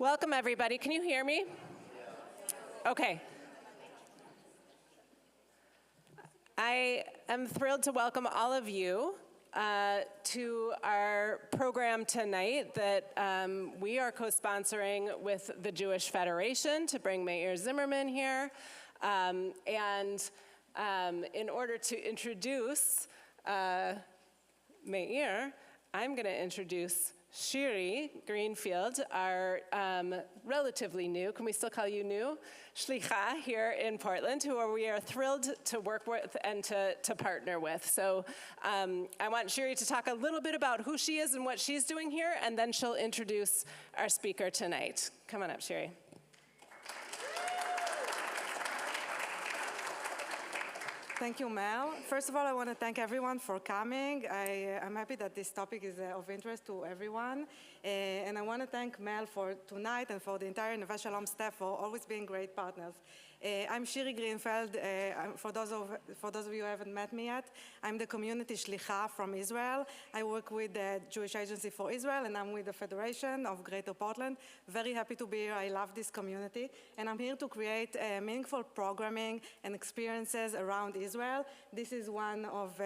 Welcome, everybody. Can you hear me? Okay. I am thrilled to welcome all of you to our program tonight that we are co-sponsoring with the Jewish Federation to bring Meir Zimmerman here. In order to introduce Meir, I'm going to introduce Shiri Greenfield, our relatively new, can we still call you new, shlicha here in Portland, who we are thrilled to work with and to partner with. So I want Shiri to talk a little bit about who she is and what she's doing here, and then she'll introduce our speaker tonight. Come on up, Shiri. Thank you, Mel. First of all, I want to thank everyone for coming. I'm happy that this topic is of interest to everyone. And I want to thank Mel for tonight and for the entire Neve Shalom staff for always being great partners. I'm Shiri Greenfield. For those of you who haven't met me yet, I'm the community shlicha from Israel. I work with the Jewish Agency for Israel, and I'm with the Federation of Greater Portland. Very happy to be here. I love this community. And I'm here to create meaningful programming and experiences around Israel. This is one of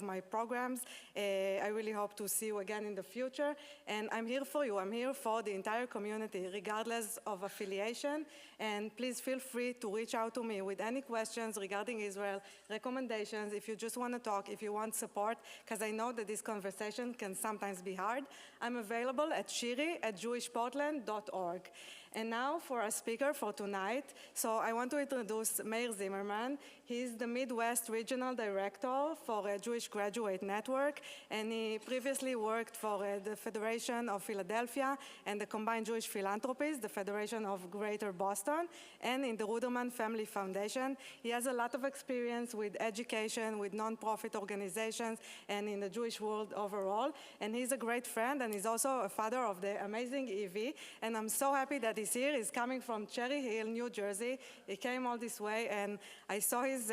my programs. I really hope to see you again in the future. And I'm here for you. I'm here for the entire community, regardless of affiliation. And please feel free to reach out to me with any questions regarding Israel, recommendations, if you just want to talk, if you want support, because I know that this conversation can sometimes be hard. I'm available at shiri@jewishportland.org. And now for our speaker for tonight. So I want to introduce Meir Zimmerman. He's the Midwest Regional Director for a Jewish Graduate Network, and he previously worked for the Federation of Philadelphia and the Combined Jewish Philanthropies, the Federation of Greater Boston, and in the Ruderman Family Foundation. He has a lot of experience with education, with nonprofit organizations, and in the Jewish world overall. And he's a great friend, and he's also a father of the amazing Evie. And I'm so happy that he's here. He's coming from Cherry Hill, New Jersey. He came all this way, and I saw his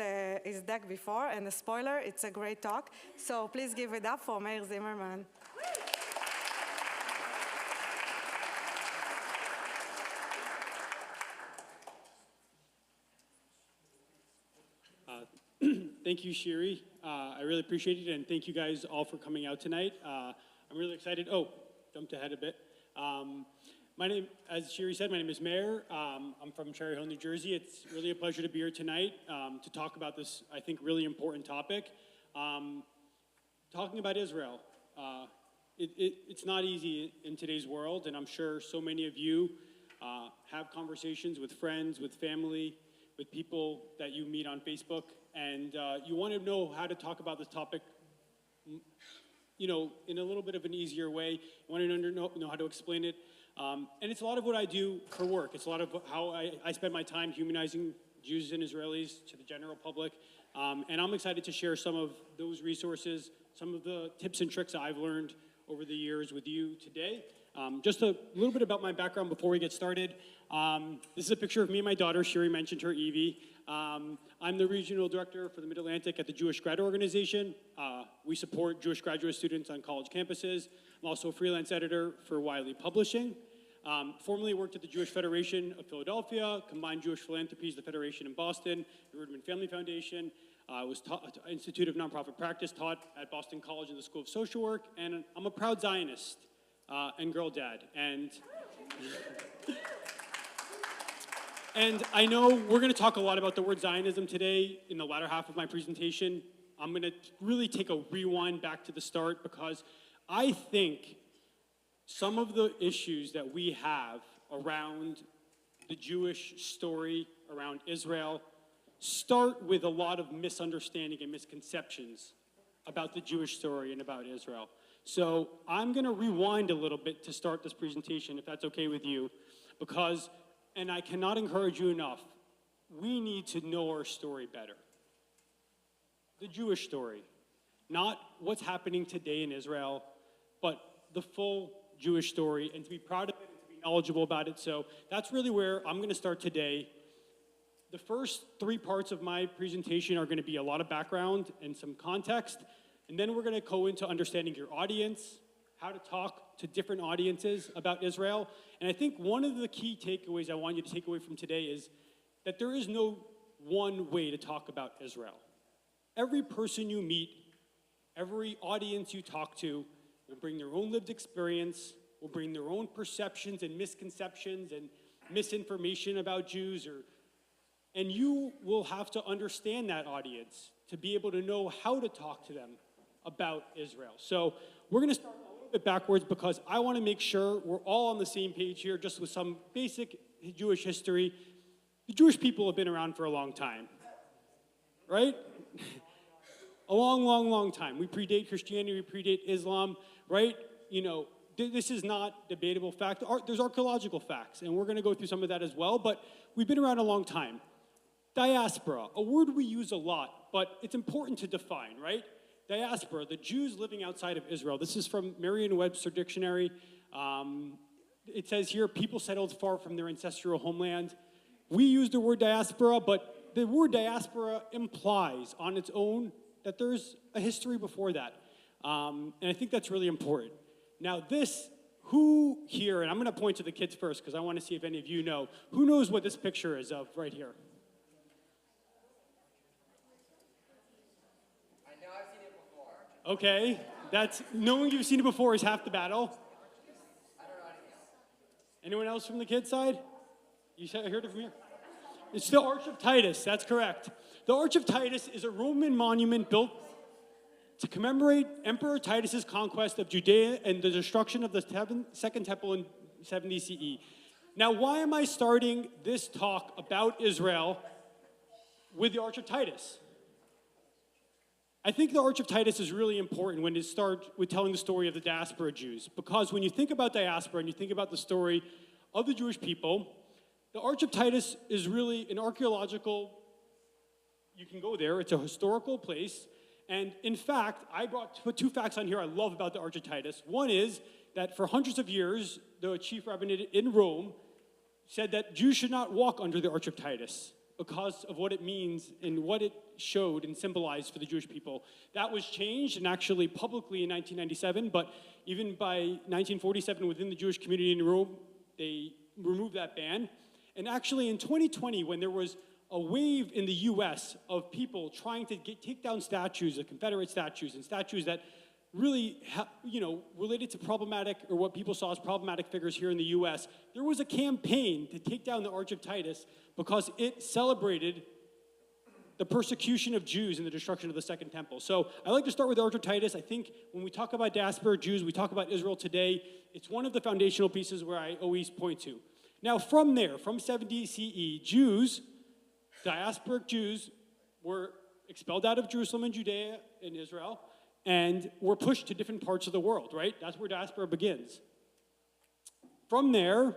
deck before, and a spoiler, it's a great talk. So please give it up for Meir Zimmerman. Thank you, Shiri. I really appreciate it, and thank you guys all for coming out tonight. I'm really excited. Oh, jumped ahead a bit. My name, as Shiri said, my name is Meir. I'm from Cherry Hill, New Jersey. It's really a pleasure to be here tonight to talk about this, I think, really important topic. Talking about Israel. It's not easy in today's world, and I'm sure so many of you have conversations with friends, with family, with people that you meet on Facebook, and you want to know how to talk about this topic, you know, in a little bit of an easier way. You want to know how to explain it. And it's a lot of what I do for work. It's a lot of how I spend my time humanizing Jews and Israelis to the general public. And I'm excited to share some of those resources, some of the tips and tricks I've learned over the years with you today. Just a little bit about my background before we get started. This is a picture of me and my daughter. Shiri mentioned her, Evie. I'm the regional director for the Mid-Atlantic at the Jewish Grad Organization. We support Jewish graduate students on college campuses. I'm also a freelance editor for Wiley Publishing. Formerly worked at the Jewish Federation of Philadelphia, Combined Jewish Philanthropies, the Federation in Boston, the Ruderman Family Foundation. I was taught Institute of Nonprofit Practice, taught at Boston College in the School of Social Work, and I'm a proud Zionist and girl dad. And I know we're going to talk a lot about the word Zionism today in the latter half of my presentation. I'm going to really take a rewind back to the start because I think some of the issues that we have around the Jewish story, around Israel, start with a lot of misunderstanding and misconceptions about the Jewish story and about Israel. So I'm going to rewind a little bit to start this presentation, if that's okay with you, because, and I cannot encourage you enough, we need to know our story better. The Jewish story, not what's happening today in Israel, but the full Jewish story, and to be proud of it and to be knowledgeable about it. So that's really where I'm going to start today. The first 3 parts of my presentation are going to be a lot of background and some context, and then we're going to go into understanding your audience, how to talk to different audiences about Israel. And I think one of the key takeaways I want you to take away from today is that there is no one way to talk about Israel. Every person you meet, every audience you talk to will bring their own lived experience, will bring their own perceptions and misconceptions and misinformation about Jews, and you will have to understand that audience to be able to know how to talk to them about Israel. So we're going to start a little bit backwards because I want to make sure we're all on the same page here, just with some basic Jewish history. The Jewish people have been around for a long time, right? A long, long, long time. We predate Christianity, we predate Islam, right? You know, this is not debatable fact. There's archaeological facts, and we're going to go through some of that as well, but we've been around a long time. Diaspora, a word we use a lot, but it's important to define, right? Diaspora, the Jews living outside of Israel. This is from Merriam-Webster Dictionary. It says here, people settled far from their ancestral homeland. We use the word diaspora, but the word diaspora implies on its own that there's a history before that. And I think that's really important. Now who here, and I'm going to point to the kids first because I want to see if any of you know, who knows what this picture is of right here? I know I've seen it before. Okay, knowing you've seen it before is half the battle. I don't know anything else. Anyone else from the kids' side? I heard it from here. It's the Arch of Titus, that's correct. The Arch of Titus is a Roman monument built to commemorate Emperor Titus's conquest of Judea and the destruction of the Second Temple in 70 CE. Now, why am I starting this talk about Israel with the Arch of Titus? I think the Arch of Titus is really important when it starts with telling the story of the diaspora Jews, because when you think about diaspora and you think about the story of the Jewish people, the Arch of Titus is really an archaeological, you can go there, it's a historical place. And in fact, I put two facts on here I love about the Arch of Titus. One is that for hundreds of years, the chief rabbinate in Rome said that Jews should not walk under the Arch of Titus because of what it means and what it showed and symbolized for the Jewish people. That was changed, and actually publicly in 1997, but even by 1947 within the Jewish community in Rome, they removed that ban. And actually in 2020, when there was a wave in the US of people trying to take down statues, of Confederate statues, and statues that really, related to problematic, or what people saw as problematic figures here in the US, there was a campaign to take down the Arch of Titus because it celebrated the persecution of Jews and the destruction of the Second Temple. So I like to start with the Arch of Titus. I think when we talk about diaspora Jews, we talk about Israel today, it's one of the foundational pieces where I always point to. Now from there, from 70 CE, diasporic Jews were expelled out of Jerusalem and Judea and Israel and were pushed to different parts of the world, right? That's where diaspora begins. From there,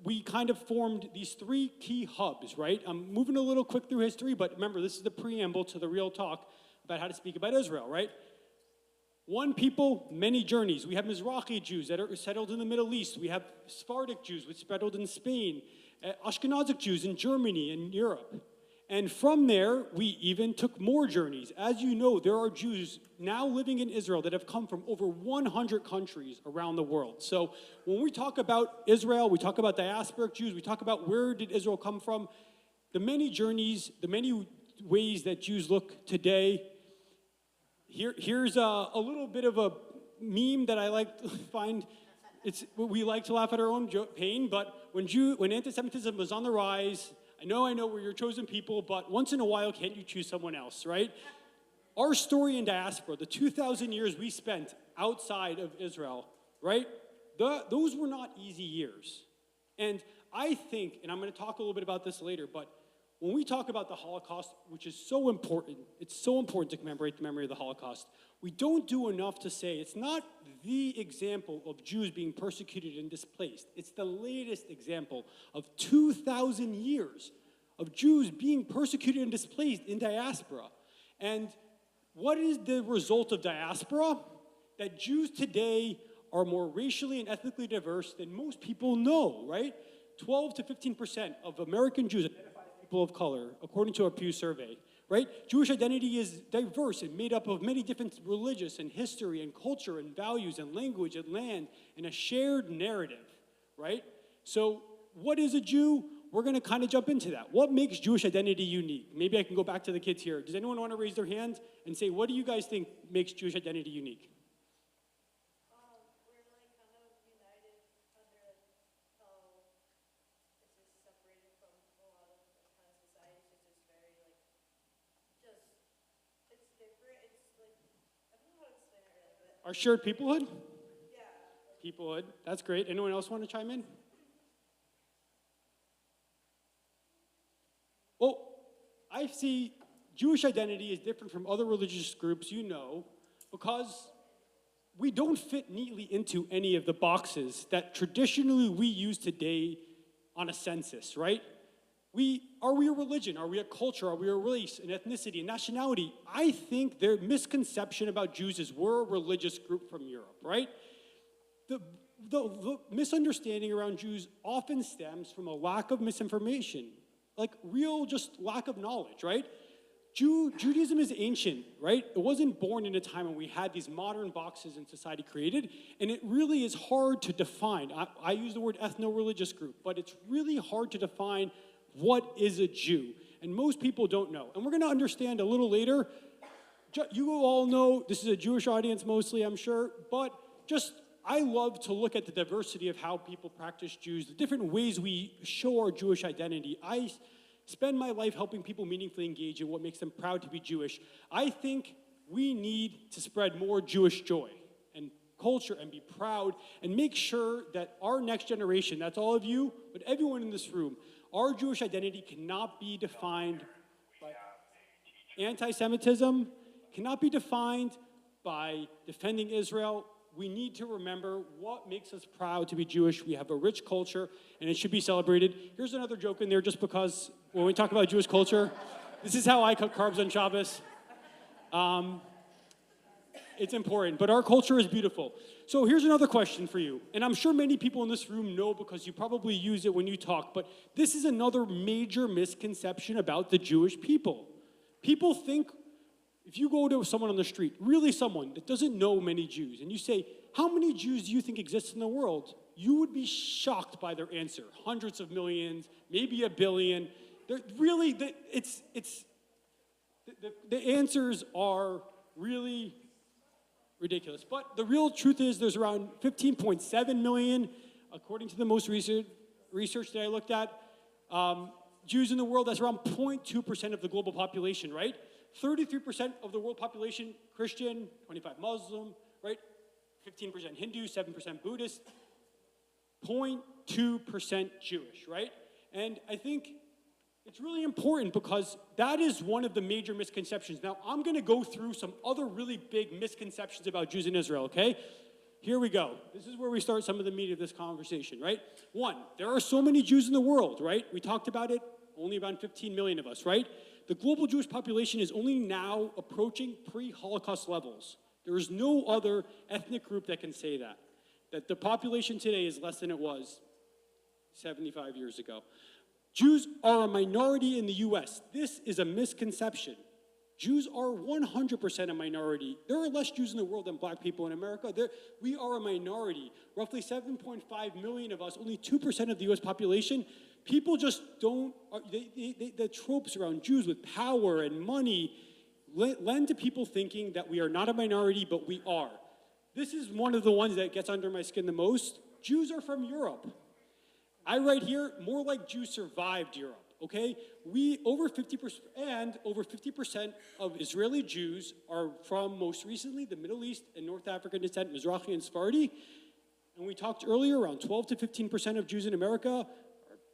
we kind of formed these three key hubs, right? I'm moving a little quick through history, but remember, this is the preamble to the real talk about how to speak about Israel, right? One people, many journeys. We have Mizrahi Jews that are settled in the Middle East. We have Sephardic Jews which settled in Spain, Ashkenazic Jews in Germany and Europe. And from there, we even took more journeys. As you know, there are Jews now living in Israel that have come from over 100 countries around the world. So when we talk about Israel, we talk about diasporic Jews, we talk about where did Israel come from, the many journeys, the many ways that Jews look today. Here's a little bit of a meme that I like to find. We like to laugh at our own pain, but when anti-Semitism was on the rise, I know we're your chosen people, but once in a while, can't you choose someone else, right? Our story in diaspora, the 2,000 years we spent outside of Israel, right? Those were not easy years. And I think, and I'm going to talk a little bit about this later, but when we talk about the Holocaust, which is so important, it's so important to commemorate the memory of the Holocaust, we don't do enough to say it's not the example of Jews being persecuted and displaced. It's the latest example of 2,000 years of Jews being persecuted and displaced in diaspora. And what is the result of diaspora? That Jews today are more racially and ethnically diverse than most people know, right? 12 to 15% of American Jews identify as people of color, according to a Pew survey, right? right? Jewish identity is diverse and made up of many different religious and history and culture and values and language and land and a shared narrative, right? So what is a Jew? We're going to kind of jump into that. What makes Jewish identity unique? Maybe I can go back to the kids here. Does anyone want to raise their hand and say, what do you guys think makes Jewish identity unique? We're like kind of united under how it's just separated from a lot of kind of societies. It's just very like, it's different. It's like, I don't know how to explain it really, but Our shared peoplehood? yeah. Peoplehood. That's great. Anyone else want to chime in? Well, I see Jewish identity is different from other religious groups, because we don't fit neatly into any of the boxes that traditionally we use today on a census, right? Are we a religion? Are we a culture? Are we a race, an ethnicity, a nationality? I think their misconception about Jews is we're a religious group from Europe, right? The misunderstanding around Jews often stems from a lack of misinformation, like real just lack of knowledge, right? Judaism is ancient, right? It wasn't born in a time when we had these modern boxes in society created, and it really is hard to define. I use the word ethno-religious group, but it's really hard to define what is a Jew, and most people don't know. And we're going to understand a little later. You all know this is a Jewish audience mostly, I'm sure, but I love to look at the diversity of how people practice Jews, the different ways we show our Jewish identity. I spend my life helping people meaningfully engage in what makes them proud to be Jewish. I think we need to spread more Jewish joy and culture and be proud and make sure that our next generation, that's all of you, but everyone in this room, our Jewish identity cannot be defined by anti-Semitism, cannot be defined by defending Israel. We need to remember what makes us proud to be Jewish. We have a rich culture, and it should be celebrated. Here's another joke in there, just because when we talk about Jewish culture, this is how I cook carbs on Shabbos. It's important, but our culture is beautiful. So here's another question for you, and I'm sure many people in this room know because you probably use it when you talk, but this is another major misconception about the Jewish people. People think, if you go to someone on the street, really someone that doesn't know many Jews, and you say, how many Jews do you think exist in the world? You would be shocked by their answer. Hundreds of millions, maybe a billion. The answers are really ridiculous. But the real truth is there's around 15.7 million, according to the most recent research that I looked at, Jews in the world. That's around 0.2% of the global population, right? 33% of the world population Christian, 25 Muslim, right? 15% Hindu, 7% Buddhist, 0.2% Jewish, right? And I think it's really important because that is one of the major misconceptions. Now, I'm going to go through some other really big misconceptions about Jews in Israel, okay? Here we go. This is where we start some of the meat of this conversation, right? One, there are so many Jews in the world, right? We talked about it, only around 15 million of us, right? The global Jewish population is only now approaching pre-Holocaust levels. There is no other ethnic group that can say that the population today is less than it was 75 years ago. Jews are a minority in the U.S. This is a misconception. Jews are 100% a minority. There are less Jews in the world than black people in America. We are a minority. Roughly 7.5 million of us, only 2% of the U.S. population. People just don't, the tropes around Jews with power and money lend to people thinking that we are not a minority, but we are. This is one of the ones that gets under my skin the most. Jews are from Europe. I write here, more like Jews survived Europe, okay? Over 50% of Israeli Jews are from, most recently, the Middle East and North African descent, Mizrahi and Sephardi. And we talked earlier, around 12 to 15% of Jews in America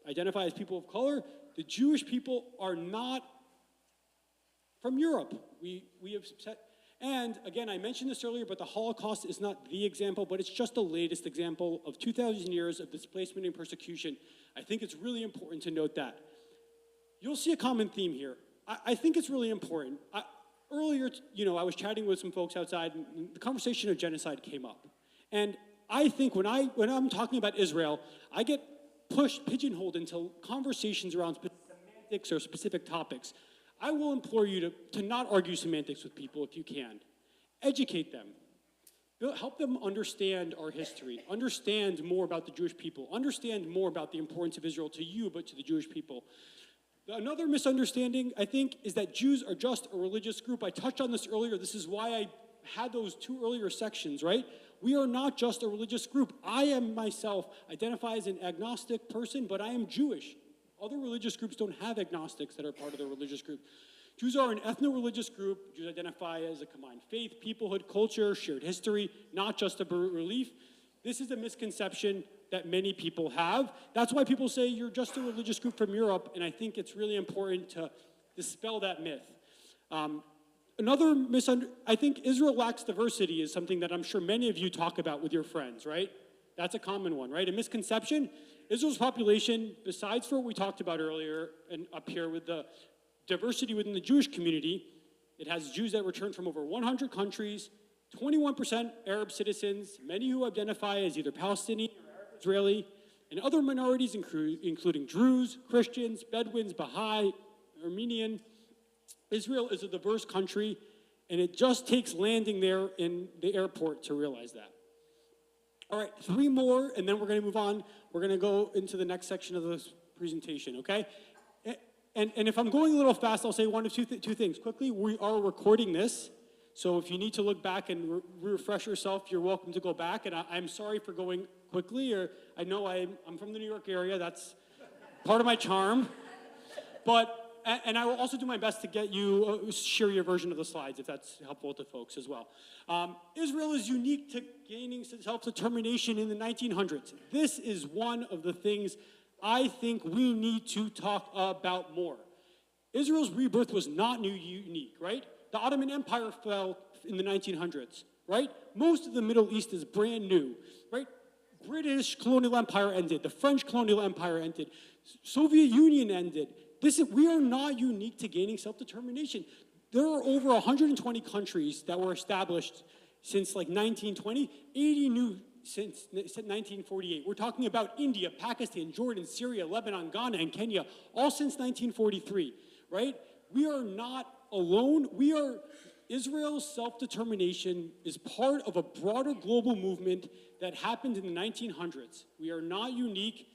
identify as people of color. The Jewish people are not from Europe. We have set, and again, I mentioned this earlier, but the Holocaust is not the example, but it's just the latest example of 2,000 years of displacement and persecution. I think it's really important to note that. You'll see a common theme here. I think it's really important. Earlier, I was chatting with some folks outside, and the conversation of genocide came up. And I think when I'm talking about Israel, I get pigeonholed into conversations around semantics or specific topics. I will implore you to not argue semantics with people if you can. Educate them. Help them understand our history, understand more about the Jewish people, understand more about the importance of Israel to you, but to the Jewish people. Another misunderstanding, I think, is that Jews are just a religious group. I touched on this earlier. This is why I had those 2 earlier sections, right? We are not just a religious group. I am myself identify as an agnostic person, but I am Jewish. Other religious groups don't have agnostics that are part of their religious group. Jews are an ethno-religious group. Jews identify as a combined faith, peoplehood, culture, shared history, not just a belief. This is a misconception that many people have. That's why people say you're just a religious group from Europe, and I think it's really important to dispel that myth. I think Israel lacks diversity is something that I'm sure many of you talk about with your friends, right? That's a common one, right? A misconception. Israel's population, besides for what we talked about earlier and up here with the diversity within the Jewish community, it has Jews that return from over 100 countries, 21% Arab citizens, many who identify as either Palestinian or Arab Israeli, and other minorities including Druze, Christians, Bedouins, Baha'i, Armenian. Israel is a diverse country, and it just takes landing there in the airport to realize that. All right, 3 more, and then we're going to move on. We're going to go into the next section of this presentation, okay? And if I'm going a little fast, I'll say 1 of 2 things. Quickly, we are recording this, so if you need to look back and refresh yourself, you're welcome to go back. And I'm sorry for going quickly, or I know I'm from the New York area. That's part of my charm. And I will also do my best to get you, share your version of the slides, if that's helpful to folks as well. Israel is unique to gaining self-determination in the 1900s. This is one of the things I think we need to talk about more. Israel's rebirth was not unique, right? The Ottoman Empire fell in the 1900s, right? Most of the Middle East is brand new, right? British colonial empire ended. The French colonial empire ended. Soviet Union ended. We are not unique to gaining self-determination. There are over 120 countries that were established since like 1920, 80 new since 1948. We're talking about India, Pakistan, Jordan, Syria, Lebanon, Ghana, and Kenya, all since 1943, right? We are not alone. Israel's self-determination is part of a broader global movement that happened in the 1900s. We are not unique,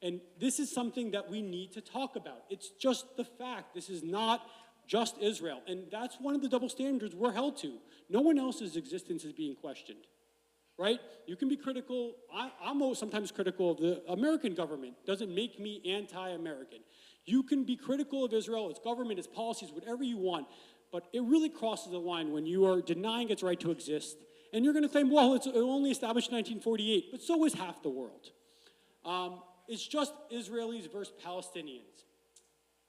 and this is something that we need to talk about. It's just the fact. This is not just Israel, and that's one of the double standards we're held to. No one else's existence is being questioned. Right? You can be critical. I'm sometimes critical of the American government. Doesn't make me anti-American. You can be critical of Israel, its government, its policies, whatever you want, but it really crosses the line when you are denying its right to exist. And you're going to claim, well, it only established in 1948, but so is half the world. It's just Israelis versus Palestinians.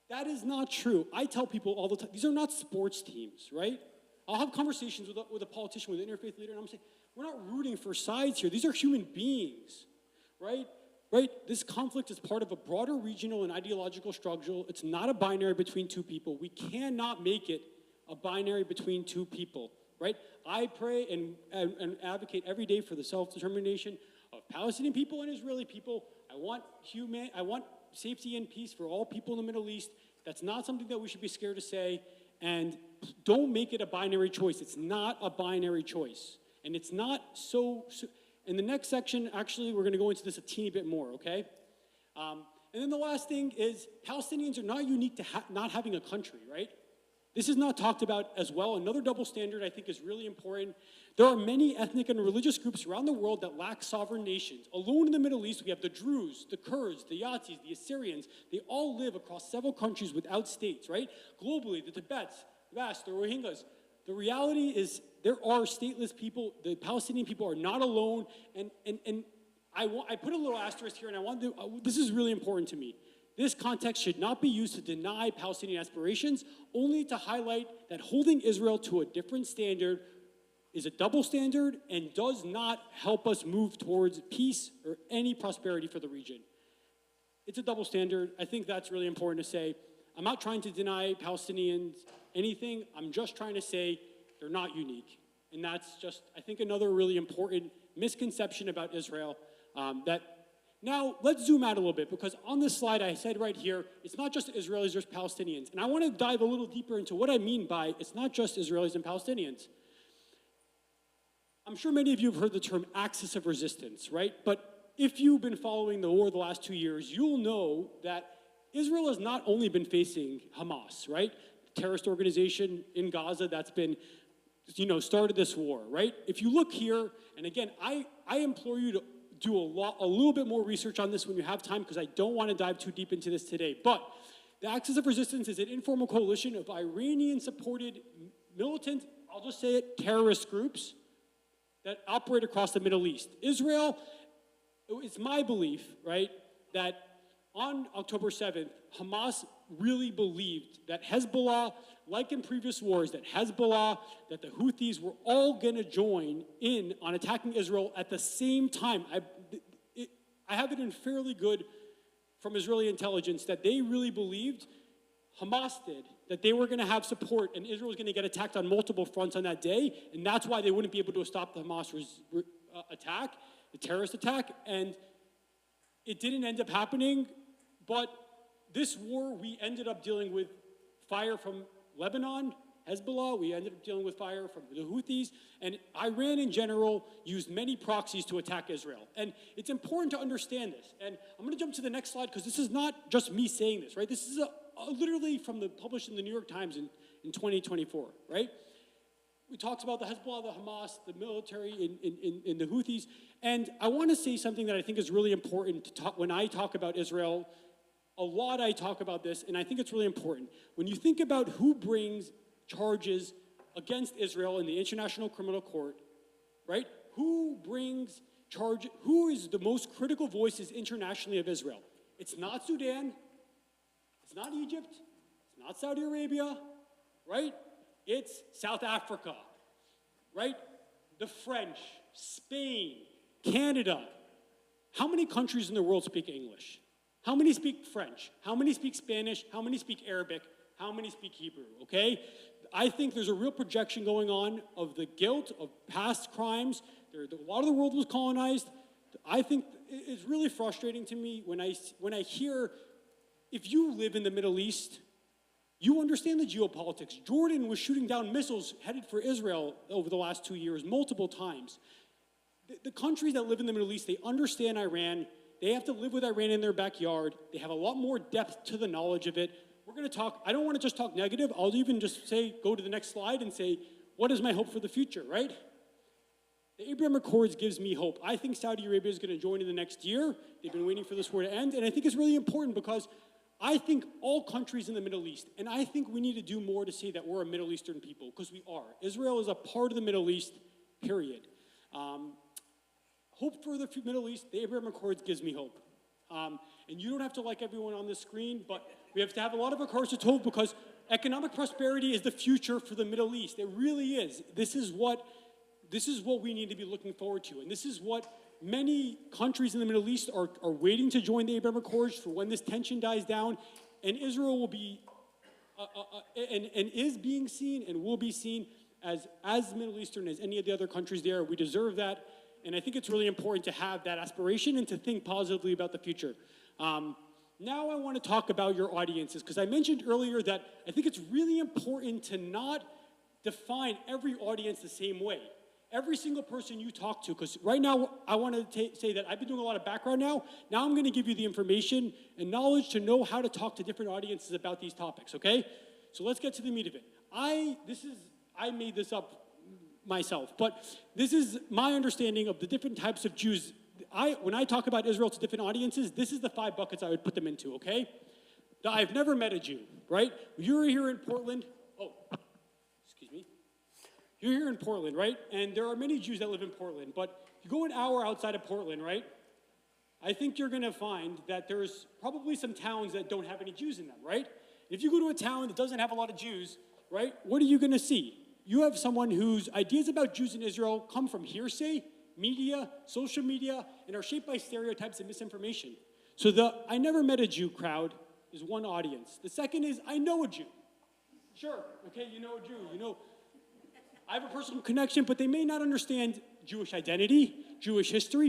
That is not true. I tell people all the time, these are not sports teams, right? I'll have conversations with a politician, with an interfaith leader, and I'm saying, we're not rooting for sides here. These are human beings, right? Right? This conflict is part of a broader regional and ideological struggle. It's not a binary between 2 people. We cannot make it a binary between 2 people, right? I pray and advocate every day for the self-determination of Palestinian people and Israeli people. I want safety and peace for all people in the Middle East. That's not something that we should be scared to say. And don't make it a binary choice. It's not a binary choice. And it's not so in the next section, actually, we're going to go into this a teeny bit more, okay? And then the last thing is Palestinians are not unique to not having a country, right? This is not talked about as well. Another double standard I think is really important. There are many ethnic and religious groups around the world that lack sovereign nations. Alone in the Middle East, we have the Druze, the Kurds, the Yazidis, the Assyrians. They all live across several countries without states, right? Globally, the Tibets, the Rohingyas. The reality is there are stateless people. The Palestinian people are not alone. And I put a little asterisk here, and this is really important to me. This context should not be used to deny Palestinian aspirations, only to highlight that holding Israel to a different standard is a double standard and does not help us move towards peace or any prosperity for the region. It's a double standard. I think that's really important to say. I'm not trying to deny Palestinians anything. I'm just trying to say they're not unique. And that's just, I think, another really important misconception about Israel that Now, let's zoom out a little bit, because on this slide I said right here, it's not just Israelis, there's Palestinians. And I want to dive a little deeper into what I mean by it's not just Israelis and Palestinians. I'm sure many of you have heard the term axis of resistance, right? But if you've been following the war the last 2 years, you'll know that Israel has not only been facing Hamas, right? The terrorist organization in Gaza that's been, started this war, right? If you look here, and again, I implore you to do a little bit more research on this when you have time, because I don't want to dive too deep into this today. But the Axis of Resistance is an informal coalition of Iranian-supported militant, I'll just say it, terrorist groups that operate across the Middle East. Israel, it's my belief, right, that on October 7th, Hamas really believed that Hezbollah, like in previous wars, that Hezbollah, that the Houthis were all going to join in on attacking Israel at the same time. I have it in fairly good from Israeli intelligence that they really believed, Hamas did, that they were going to have support and Israel was going to get attacked on multiple fronts on that day, and that's why they wouldn't be able to stop the Hamas attack, the terrorist attack, and it didn't end up happening. But this war, we ended up dealing with fire from Lebanon, Hezbollah. We ended up dealing with fire from the Houthis. And Iran in general used many proxies to attack Israel. And it's important to understand this. And I'm going to jump to the next slide, because this is not just me saying this, right? This is literally published in the New York Times in 2024, right? We talked about the Hezbollah, the Hamas, the military in the Houthis. And I want to say something that I think is really important to talk when I talk about Israel. A lot I talk about this, and I think it's really important. When you think about who brings charges against Israel in the International Criminal Court, right? Who is the most critical voices internationally of Israel? It's not Sudan, it's not Egypt, it's not Saudi Arabia, right? It's South Africa, right? The French, Spain, Canada. How many countries in the world speak English? How many speak French? How many speak Spanish? How many speak Arabic? How many speak Hebrew, okay? I think there's a real projection going on of the guilt of past crimes. A lot of the world was colonized. I think it's really frustrating to me when I hear, if you live in the Middle East, you understand the geopolitics. Jordan was shooting down missiles headed for Israel over the last 2 years, multiple times. The countries that live in the Middle East, they understand Iran. They have to live with Iran in their backyard. They have a lot more depth to the knowledge of it. We're going to talk, I don't want to just talk negative. I'll even just say, go to the next slide and say, what is my hope for the future, right? The Abraham Accords gives me hope. I think Saudi Arabia is going to join in the next year. They've been waiting for this war to end. And I think it's really important because I think all countries in the Middle East, and I think we need to do more to say that we're a Middle Eastern people, because we are. Israel is a part of the Middle East, period. Hope for the Middle East, the Abraham Accords gives me hope. And you don't have to like everyone on this screen, but we have to have a lot of Accords to hope, because economic prosperity is the future for the Middle East. It really is. This is what we need to be looking forward to. And this is what many countries in the Middle East are waiting to join the Abraham Accords for when this tension dies down. And Israel will be, and is being seen and will be seen as Middle Eastern as any of the other countries there. We deserve that. And I think it's really important to have that aspiration and to think positively about the future. Now I want to talk about your audiences, because I mentioned earlier that I think it's really important to not define every audience the same way. Every single person you talk to, because right now I want to say that I've been doing a lot of background now. Now I'm going to give you the information and knowledge to know how to talk to different audiences about these topics, okay? So let's get to the meat of it. I made this up myself, but this is my understanding of the different types of Jews. When I talk about Israel to different audiences, this is the 5 buckets I would put them into, okay? I've never met a Jew, right? You're here in Portland. Excuse me. You're here in Portland, right? And there are many Jews that live in Portland, but you go an hour outside of Portland, right? I think you're going to find that there's probably some towns that don't have any Jews in them, right? If you go to a town that doesn't have a lot of Jews, right, what are you going to see? You have someone whose ideas about Jews in Israel come from hearsay, media, social media, and are shaped by stereotypes and misinformation. So the I never met a Jew crowd is one audience. The second is I know a Jew. Sure, okay, you know a Jew, you know. I have a personal connection, but they may not understand Jewish identity, Jewish history.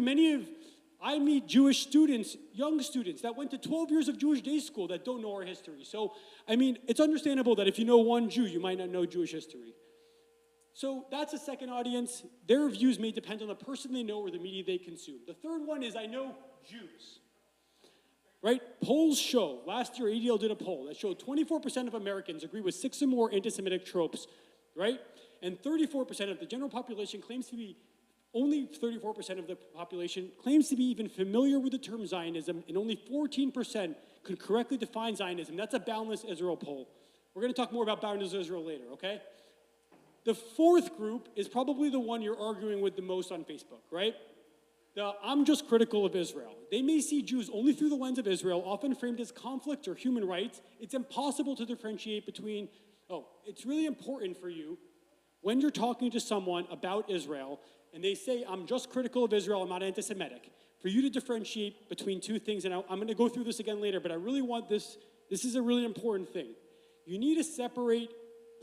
I meet Jewish students, young students, that went to 12 years of Jewish day school that don't know our history. So, I mean, it's understandable that if you know one Jew, you might not know Jewish history. So that's a second audience. Their views may depend on the person they know or the media they consume. The third one is I know Jews. Right? Polls show, last year ADL did a poll that showed 24% of Americans agree with 6 or more anti-Semitic tropes, right? And 34% of the general population claims to be, only 34% of the population claims to be even familiar with the term Zionism, and only 14% could correctly define Zionism. That's a Boundless Israel poll. We're going to talk more about Boundless Israel later, okay? The fourth group is probably the one you're arguing with the most on Facebook, right? I'm just critical of Israel. They may see Jews only through the lens of Israel, often framed as conflict or human rights. It's impossible to differentiate between, it's really important for you when you're talking to someone about Israel and they say, I'm just critical of Israel, I'm not anti-Semitic, for you to differentiate between two things, and I'm going to go through this again later, but I really want this is a really important thing. You need to separate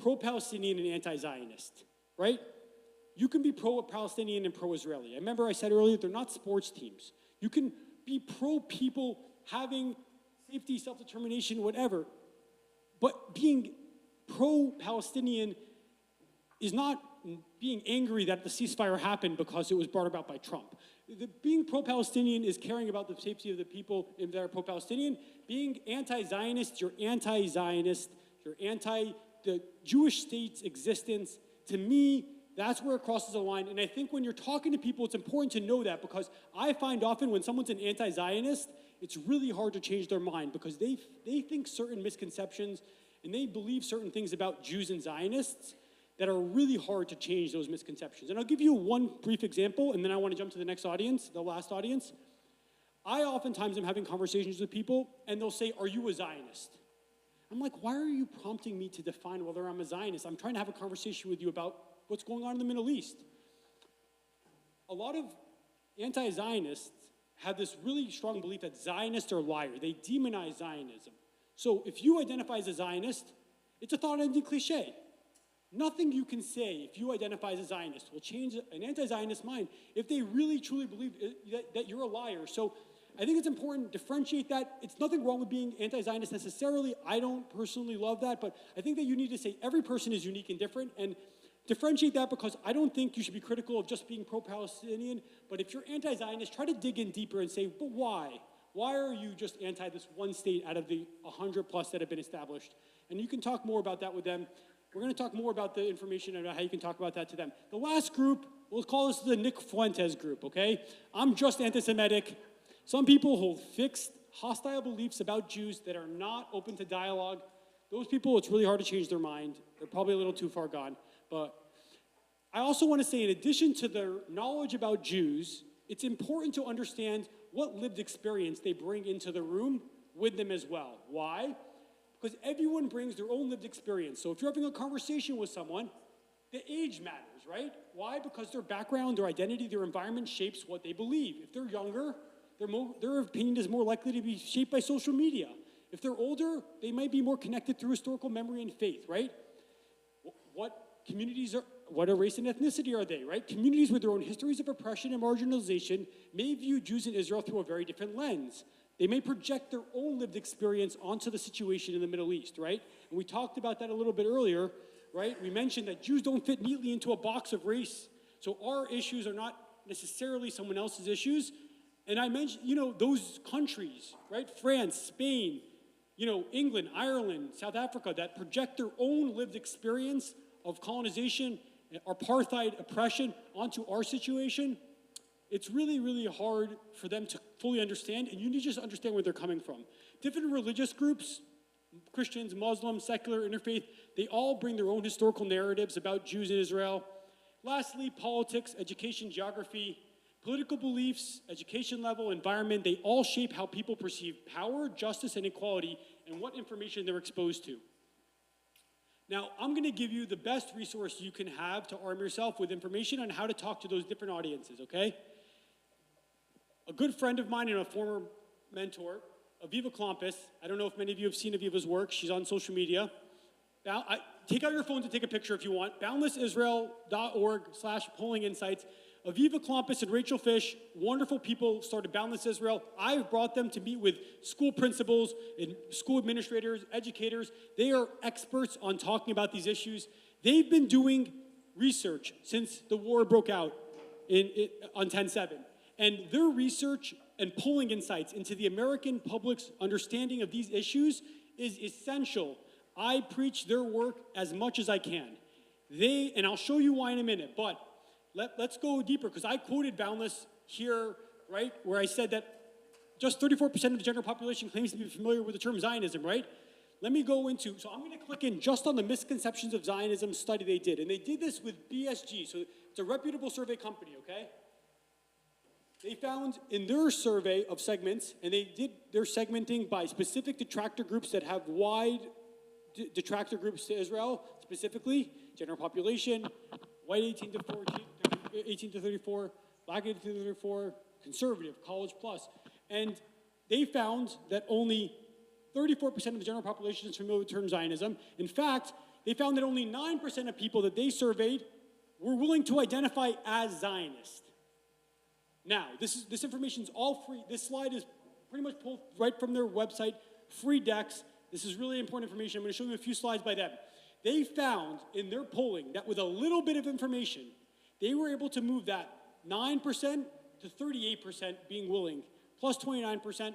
pro-Palestinian and anti-Zionist, right? You can be pro-Palestinian and pro-Israeli. I remember I said earlier, they're not sports teams. You can be pro-people having safety, self-determination, whatever. But being pro-Palestinian is not being angry that the ceasefire happened because it was brought about by Trump. Being pro-Palestinian is caring about the safety of the people that are pro-Palestinian. Being anti-Zionist, you're anti-Zionist. You're anti the Jewish state's existence. To me, that's where it crosses the line. And I think when you're talking to people, it's important to know that, because I find often when someone's an anti-Zionist, it's really hard to change their mind because they think certain misconceptions and they believe certain things about Jews and Zionists that are really hard to change those misconceptions. And I'll give you one brief example, and then I want to jump to the next audience, the last audience. I oftentimes am having conversations with people, and they'll say, are you a Zionist? I'm like, why are you prompting me to define whether I'm a Zionist? I'm trying to have a conversation with you about what's going on in the Middle East. A lot of anti-Zionists have this really strong belief that Zionists are liars. They demonize Zionism. So if you identify as a Zionist, it's a thought-ending cliche. Nothing you can say if you identify as a Zionist will change an anti-Zionist mind if they really truly believe that you're a liar. So I think it's important to differentiate that. It's nothing wrong with being anti-Zionist necessarily. I don't personally love that, but I think that you need to say every person is unique and different, and differentiate that, because I don't think you should be critical of just being pro-Palestinian, but if you're anti-Zionist, try to dig in deeper and say, but why? Why are you just anti this one state out of the 100 plus that have been established? And you can talk more about that with them. We're going to talk more about the information about how you can talk about that to them. The last group, we'll call this the Nick Fuentes group, okay? I'm just anti-Semitic. Some people hold fixed, hostile beliefs about Jews that are not open to dialogue. Those people, it's really hard to change their mind. They're probably a little too far gone. But I also want to say, in addition to their knowledge about Jews, it's important to understand what lived experience they bring into the room with them as well. Why? Because everyone brings their own lived experience. So if you're having a conversation with someone, the age matters, right? Why? Because their background, their identity, their environment shapes what they believe. If they're younger, their opinion is more likely to be shaped by social media. If they're older, they might be more connected through historical memory and faith, right? What race and ethnicity are they, right? Communities with their own histories of oppression and marginalization may view Jews in Israel through a very different lens. They may project their own lived experience onto the situation in the Middle East, right? And we talked about that a little bit earlier, right? We mentioned that Jews don't fit neatly into a box of race. So our issues are not necessarily someone else's issues. And I mentioned, those countries, right? France, Spain, England, Ireland, South Africa, that project their own lived experience of colonization, apartheid, oppression onto our situation. It's really, really hard for them to fully understand, and you need to just understand where they're coming from. Different religious groups, Christians, Muslims, secular, interfaith, they all bring their own historical narratives about Jews in Israel. Lastly, politics, education, geography, political beliefs, education level, environment, they all shape how people perceive power, justice, and equality, and what information they're exposed to. Now, I'm going to give you the best resource you can have to arm yourself with information on how to talk to those different audiences, okay? A good friend of mine and a former mentor, Aviva Klompus, I don't know if many of you have seen Aviva's work. She's on social media. Take out your phone to take a picture if you want. Boundlessisrael.org/polling insights. Aviva Klompus and Rachel Fish, wonderful people, started Boundless Israel. I've brought them to meet with school principals and school administrators, educators. They are experts on talking about these issues. They've been doing research since the war broke out on 10/7. And their research and pulling insights into the American public's understanding of these issues is essential. I preach their work as much as I can. And I'll show you why in a minute, but let's go deeper, because I quoted Boundless here, right, where I said that just 34% of the general population claims to be familiar with the term Zionism, right? Let me go into, so I'm going to click in just on the misconceptions of Zionism study they did. And they did this with BSG, so it's a reputable survey company, okay? They found in their survey of segments, and they did their segmenting by specific detractor groups that have wide detractor groups to Israel, specifically general population, white 18 to 34, black 18 to 34, conservative, college plus. And they found that only 34% of the general population is familiar with the term Zionism. In fact, they found that only 9% of people that they surveyed were willing to identify as Zionist. Now, this information is all free. This slide is pretty much pulled right from their website, free decks. This is really important information. I'm going to show you a few slides by them. They found in their polling that with a little bit of information, they were able to move that 9% to 38% being willing, plus 29%,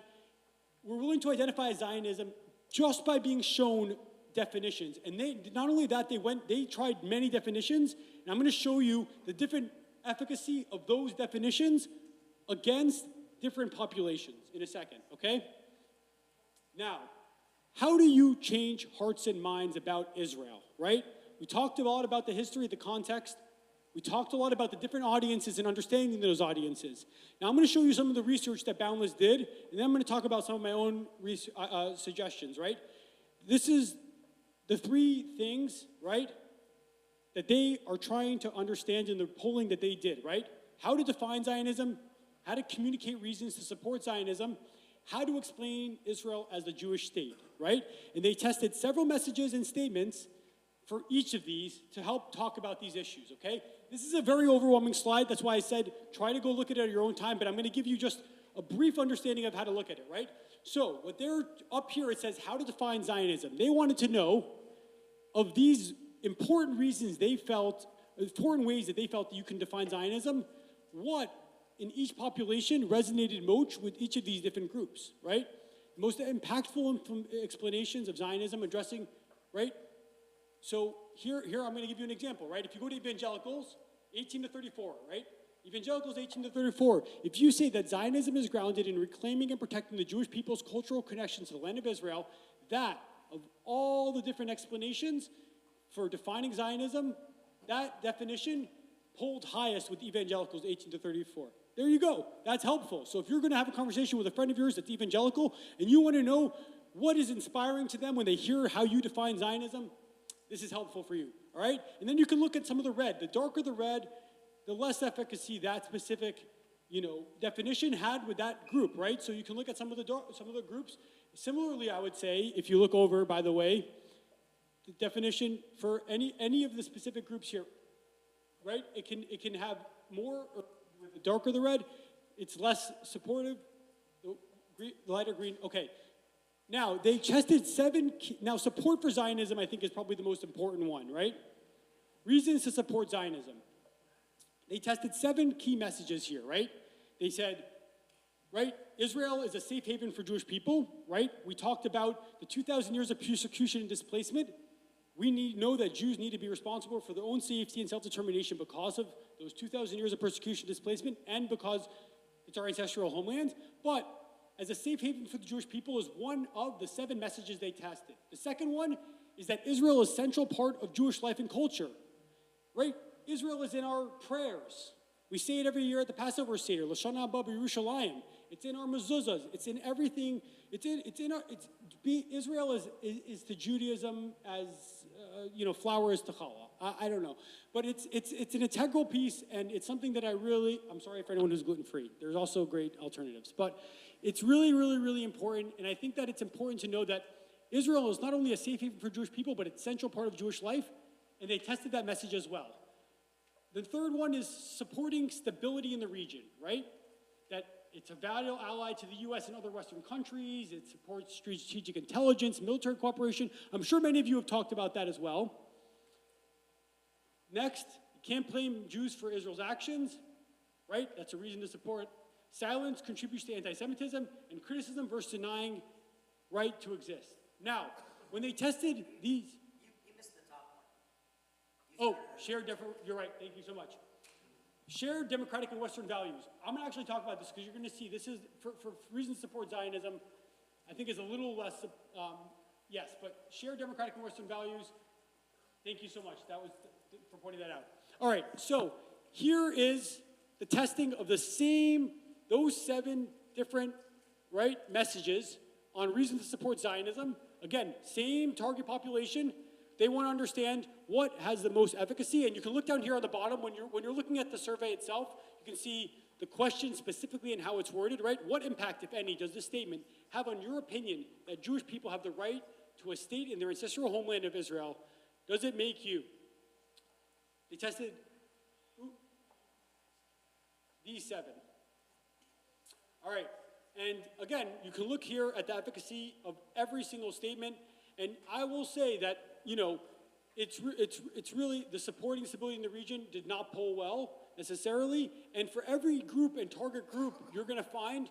were willing to identify as Zionism just by being shown definitions. And they, not only that, they tried many definitions, and I'm going to show you the different efficacy of those definitions against different populations in a second, okay? Now, how do you change hearts and minds about Israel, right? We talked a lot about the history, the context. We talked a lot about the different audiences and understanding those audiences. Now I'm going to show you some of the research that Boundless did, and then I'm going to talk about some of my own suggestions, right? This is the three things, right, that they are trying to understand in the polling that they did, right? How to define Zionism, how to communicate reasons to support Zionism, how to explain Israel as the Jewish state, right? And they tested several messages and statements for each of these to help talk about these issues, okay? This is a very overwhelming slide. That's why I said try to go look at it at your own time, but I'm going to give you just a brief understanding of how to look at it, right? So what they're up here, it says how to define Zionism. They wanted to know of these important reasons they felt, important ways that they felt that you can define Zionism, what in each population resonated most with each of these different groups, right? The most impactful explanations of Zionism addressing, right? So here I'm going to give you an example, right? If you go to evangelicals, 18 to 34, right? Evangelicals 18 to 34. If you say that Zionism is grounded in reclaiming and protecting the Jewish people's cultural connections to the land of Israel, that, of all the different explanations for defining Zionism, that definition polled highest with evangelicals 18 to 34. There you go. That's helpful. So if you're going to have a conversation with a friend of yours that's evangelical and you want to know what is inspiring to them when they hear how you define Zionism, this is helpful for you, all right? And then you can look at some of the red. The darker the red, the less efficacy that specific, definition had with that group, right? So you can look at some of the groups. Similarly, I would say, if you look over, by the way, the definition for any of the specific groups here, right? It can have more, or with the darker the red, it's less supportive. The lighter green, okay. Now, they tested now support for Zionism, I think, is probably the most important one, right? Reasons to support Zionism. They tested 7 key messages here, right? They said, right, Israel is a safe haven for Jewish people, right? We talked about the 2,000 years of persecution and displacement. We know that Jews need to be responsible for their own safety and self-determination because of those 2,000 years of persecution and displacement and because it's our ancestral homeland. But as a safe haven for the Jewish people is one of the 7 messages they tested. The second one is that Israel is a central part of Jewish life and culture, right? Israel is in our prayers. We say it every year at the Passover Seder, L'Shana Haba B'Yerushalayim. It's in our mezuzahs. It's in everything. Israel is to Judaism as flour is to challah. I don't know, but it's an integral piece, and it's something that I'm sorry for anyone who's gluten-free. There's also great alternatives, but it's really, really, really important, and I think that it's important to know that Israel is not only a safe haven for Jewish people, but it's a central part of Jewish life, and they tested that message as well. The third one is supporting stability in the region, right? That it's a valuable ally to the U.S. and other Western countries. It supports strategic intelligence, military cooperation. I'm sure many of you have talked about that as well. Next, you can't blame Jews for Israel's actions, right? That's a reason to support. Silence contributes to anti-Semitism, and criticism versus denying right to exist. Now, when they tested these... You missed the top one. You're right, thank you so much. Shared democratic and Western values. I'm going to actually talk about this because you're going to see this is, for reasons to support Zionism, I think is a little less, yes, but shared democratic and Western values, thank you so much. That was for pointing that out. All right, so here is the testing of those 7 different, right, messages on reasons to support Zionism. Again, same target population. They want to understand what has the most efficacy, and you can look down here on the bottom when you're looking at the survey itself. You can see the question specifically and how it's worded, right? What impact, if any, does this statement have on your opinion that Jewish people have the right to a state in their ancestral homeland of Israel? Does it make you? They tested these 7. All right, and again, you can look here at the efficacy of every single statement, and I will say that, you know, it's really the supporting stability in the region did not poll well necessarily, and for every group and target group, you're going to find,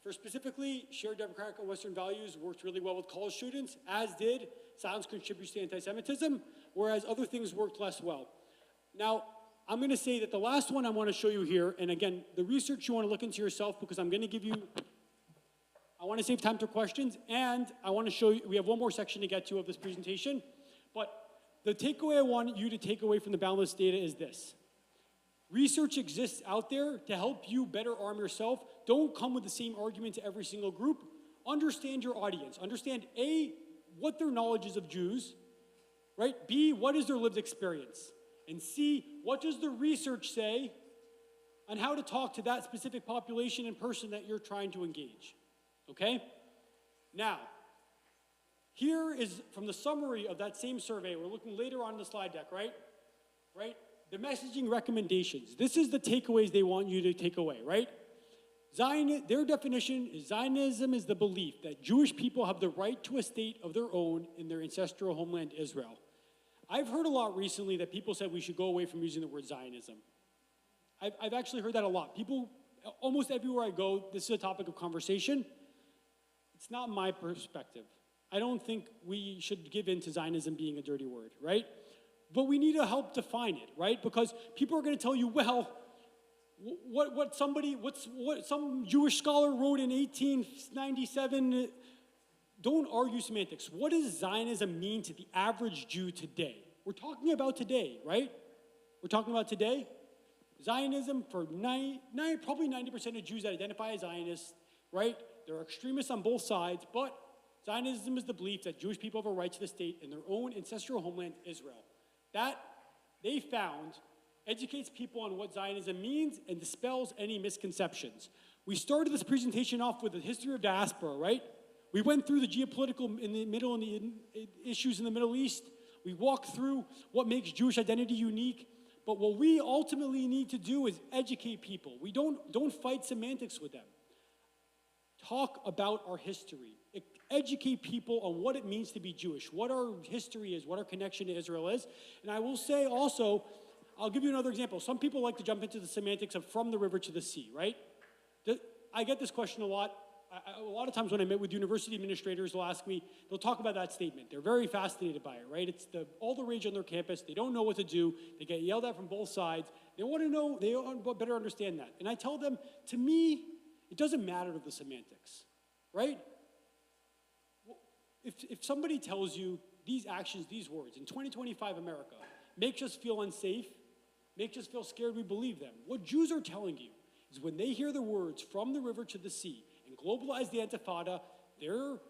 for specifically shared democratic and Western values worked really well with college students, as did silence contributes to anti-Semitism, whereas other things worked less well. Now, I'm going to say that the last one I want to show you here, and again, the research you want to look into yourself because I'm going to give you, I want to save time for questions, and I want to show you, we have one more section to get to of this presentation, but the takeaway I want you to take away from the boundless data is this. Research exists out there to help you better arm yourself. Don't come with the same argument to every single group. Understand your audience. Understand, A, what their knowledge is of Jews, right? B, what is their lived experience? And C, what does the research say on how to talk to that specific population and person that you're trying to engage, okay? Now, here is from the summary of that same survey. We're looking later on in the slide deck, right? Right? The messaging recommendations. This is the takeaways they want you to take away, right? Their definition is Zionism is the belief that Jewish people have the right to a state of their own in their ancestral homeland, Israel. I've heard a lot recently that people said we should go away from using the word Zionism. I've actually heard that a lot. People, almost everywhere I go, this is a topic of conversation. It's not my perspective. I don't think we should give in to Zionism being a dirty word, right? But we need to help define it, right? Because people are going to tell you, well, what some Jewish scholar wrote in 1897, don't argue semantics. What does Zionism mean to the average Jew today? We're talking about today, right? We're talking about today. Zionism, for probably 90% of Jews that identify as Zionists, right? There are extremists on both sides, but Zionism is the belief that Jewish people have a right to the state in their own ancestral homeland, Israel. That, they found, educates people on what Zionism means and dispels any misconceptions. We started this presentation off with the history of diaspora, right? We went through the geopolitical issues in the Middle East. We walked through what makes Jewish identity unique. But what we ultimately need to do is educate people. We don't fight semantics with them. Talk about our history. Educate people on what it means to be Jewish, what our history is, what our connection to Israel is. And I will say also, I'll give you another example. Some people like to jump into the semantics of from the river to the sea, right? I get this question a lot. A lot of times when I meet with university administrators, they'll ask me, they'll talk about that statement. They're very fascinated by it, right? It's all the rage on their campus. They don't know what to do. They get yelled at from both sides. They want to know, they want to better understand that. And I tell them, to me, it doesn't matter to the semantics, right? If somebody tells you these actions, these words, in 2025 America, makes us feel unsafe, makes us feel scared, we believe them. What Jews are telling you is when they hear the words from the river to the sea and globalize the Intifada, it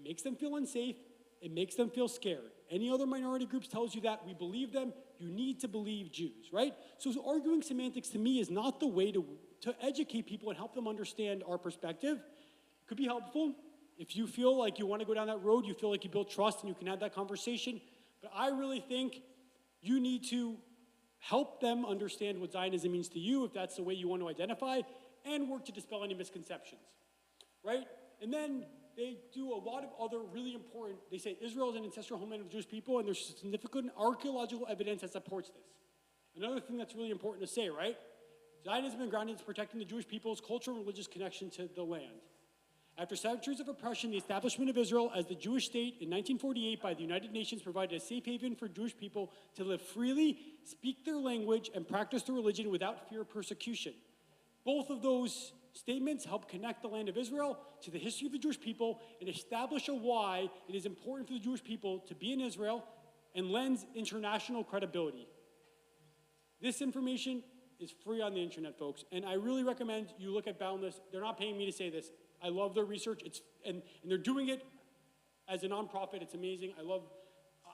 makes them feel unsafe, it makes them feel scared. Any other minority groups tells you that, we believe them, you need to believe Jews, right? So arguing semantics to me is not the way to educate people and help them understand our perspective. It could be helpful. If you feel like you want to go down that road, you feel like you build trust and you can have that conversation. But I really think you need to help them understand what Zionism means to you, if that's the way you want to identify, and work to dispel any misconceptions, right? And then they do a lot of other really important, they say Israel is an ancestral homeland of Jewish people, and there's significant archaeological evidence that supports this. Another thing that's really important to say, right? Zionism is grounded in protecting the Jewish people's cultural and religious connection to the land. After centuries of oppression, the establishment of Israel as the Jewish state in 1948 by the United Nations provided a safe haven for Jewish people to live freely, speak their language, and practice their religion without fear of persecution. Both of those statements help connect the land of Israel to the history of the Jewish people and establish a why it is important for the Jewish people to be in Israel and lends international credibility. This information is free on the internet, folks, and I really recommend you look at Boundless. They're not paying me to say this. I love their research. And they're doing it as a nonprofit. It's amazing.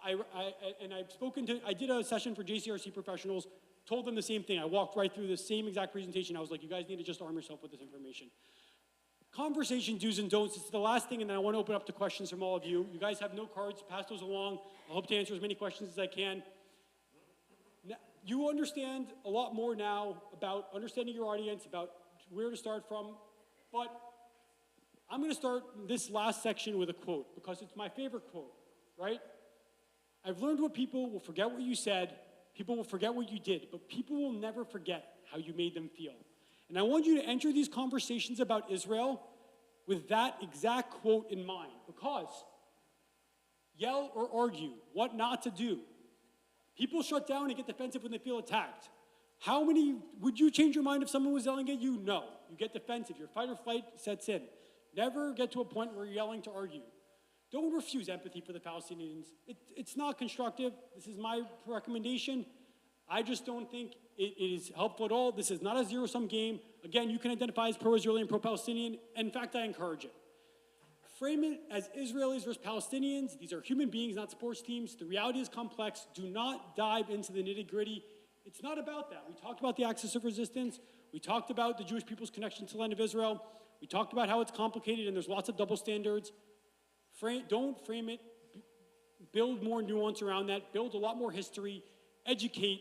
I did a session for JCRC professionals, told them the same thing. I walked right through the same exact presentation. I was like, you guys need to just arm yourself with this information. Conversation do's and don'ts. It's the last thing, and then I want to open up to questions from all of you. You guys have no cards. Pass those along. I hope to answer as many questions as I can. Now, you understand a lot more now about understanding your audience, about where to start from, but I'm going to start this last section with a quote because it's my favorite quote, right? I've learned what people will forget what you said, people will forget what you did, but people will never forget how you made them feel. And I want you to enter these conversations about Israel with that exact quote in mind because yell or argue, what not to do. People shut down and get defensive when they feel attacked. How many, would you change your mind if someone was yelling at you? No. You get defensive. Your fight or flight sets in. Never get to a point where you're yelling to argue. Don't refuse empathy for the Palestinians. It's not constructive. This is my recommendation. I just don't think it is helpful at all. This is not a zero-sum game. Again, you can identify as pro-Israeli and pro-Palestinian. In fact, I encourage it. Frame it as Israelis versus Palestinians. These are human beings, not sports teams. The reality is complex. Do not dive into the nitty-gritty. It's not about that. We talked about the axis of resistance. We talked about the Jewish people's connection to the land of Israel. We talked about how it's complicated and there's lots of double standards. Don't frame it. Build more nuance around that. Build a lot more history. Educate.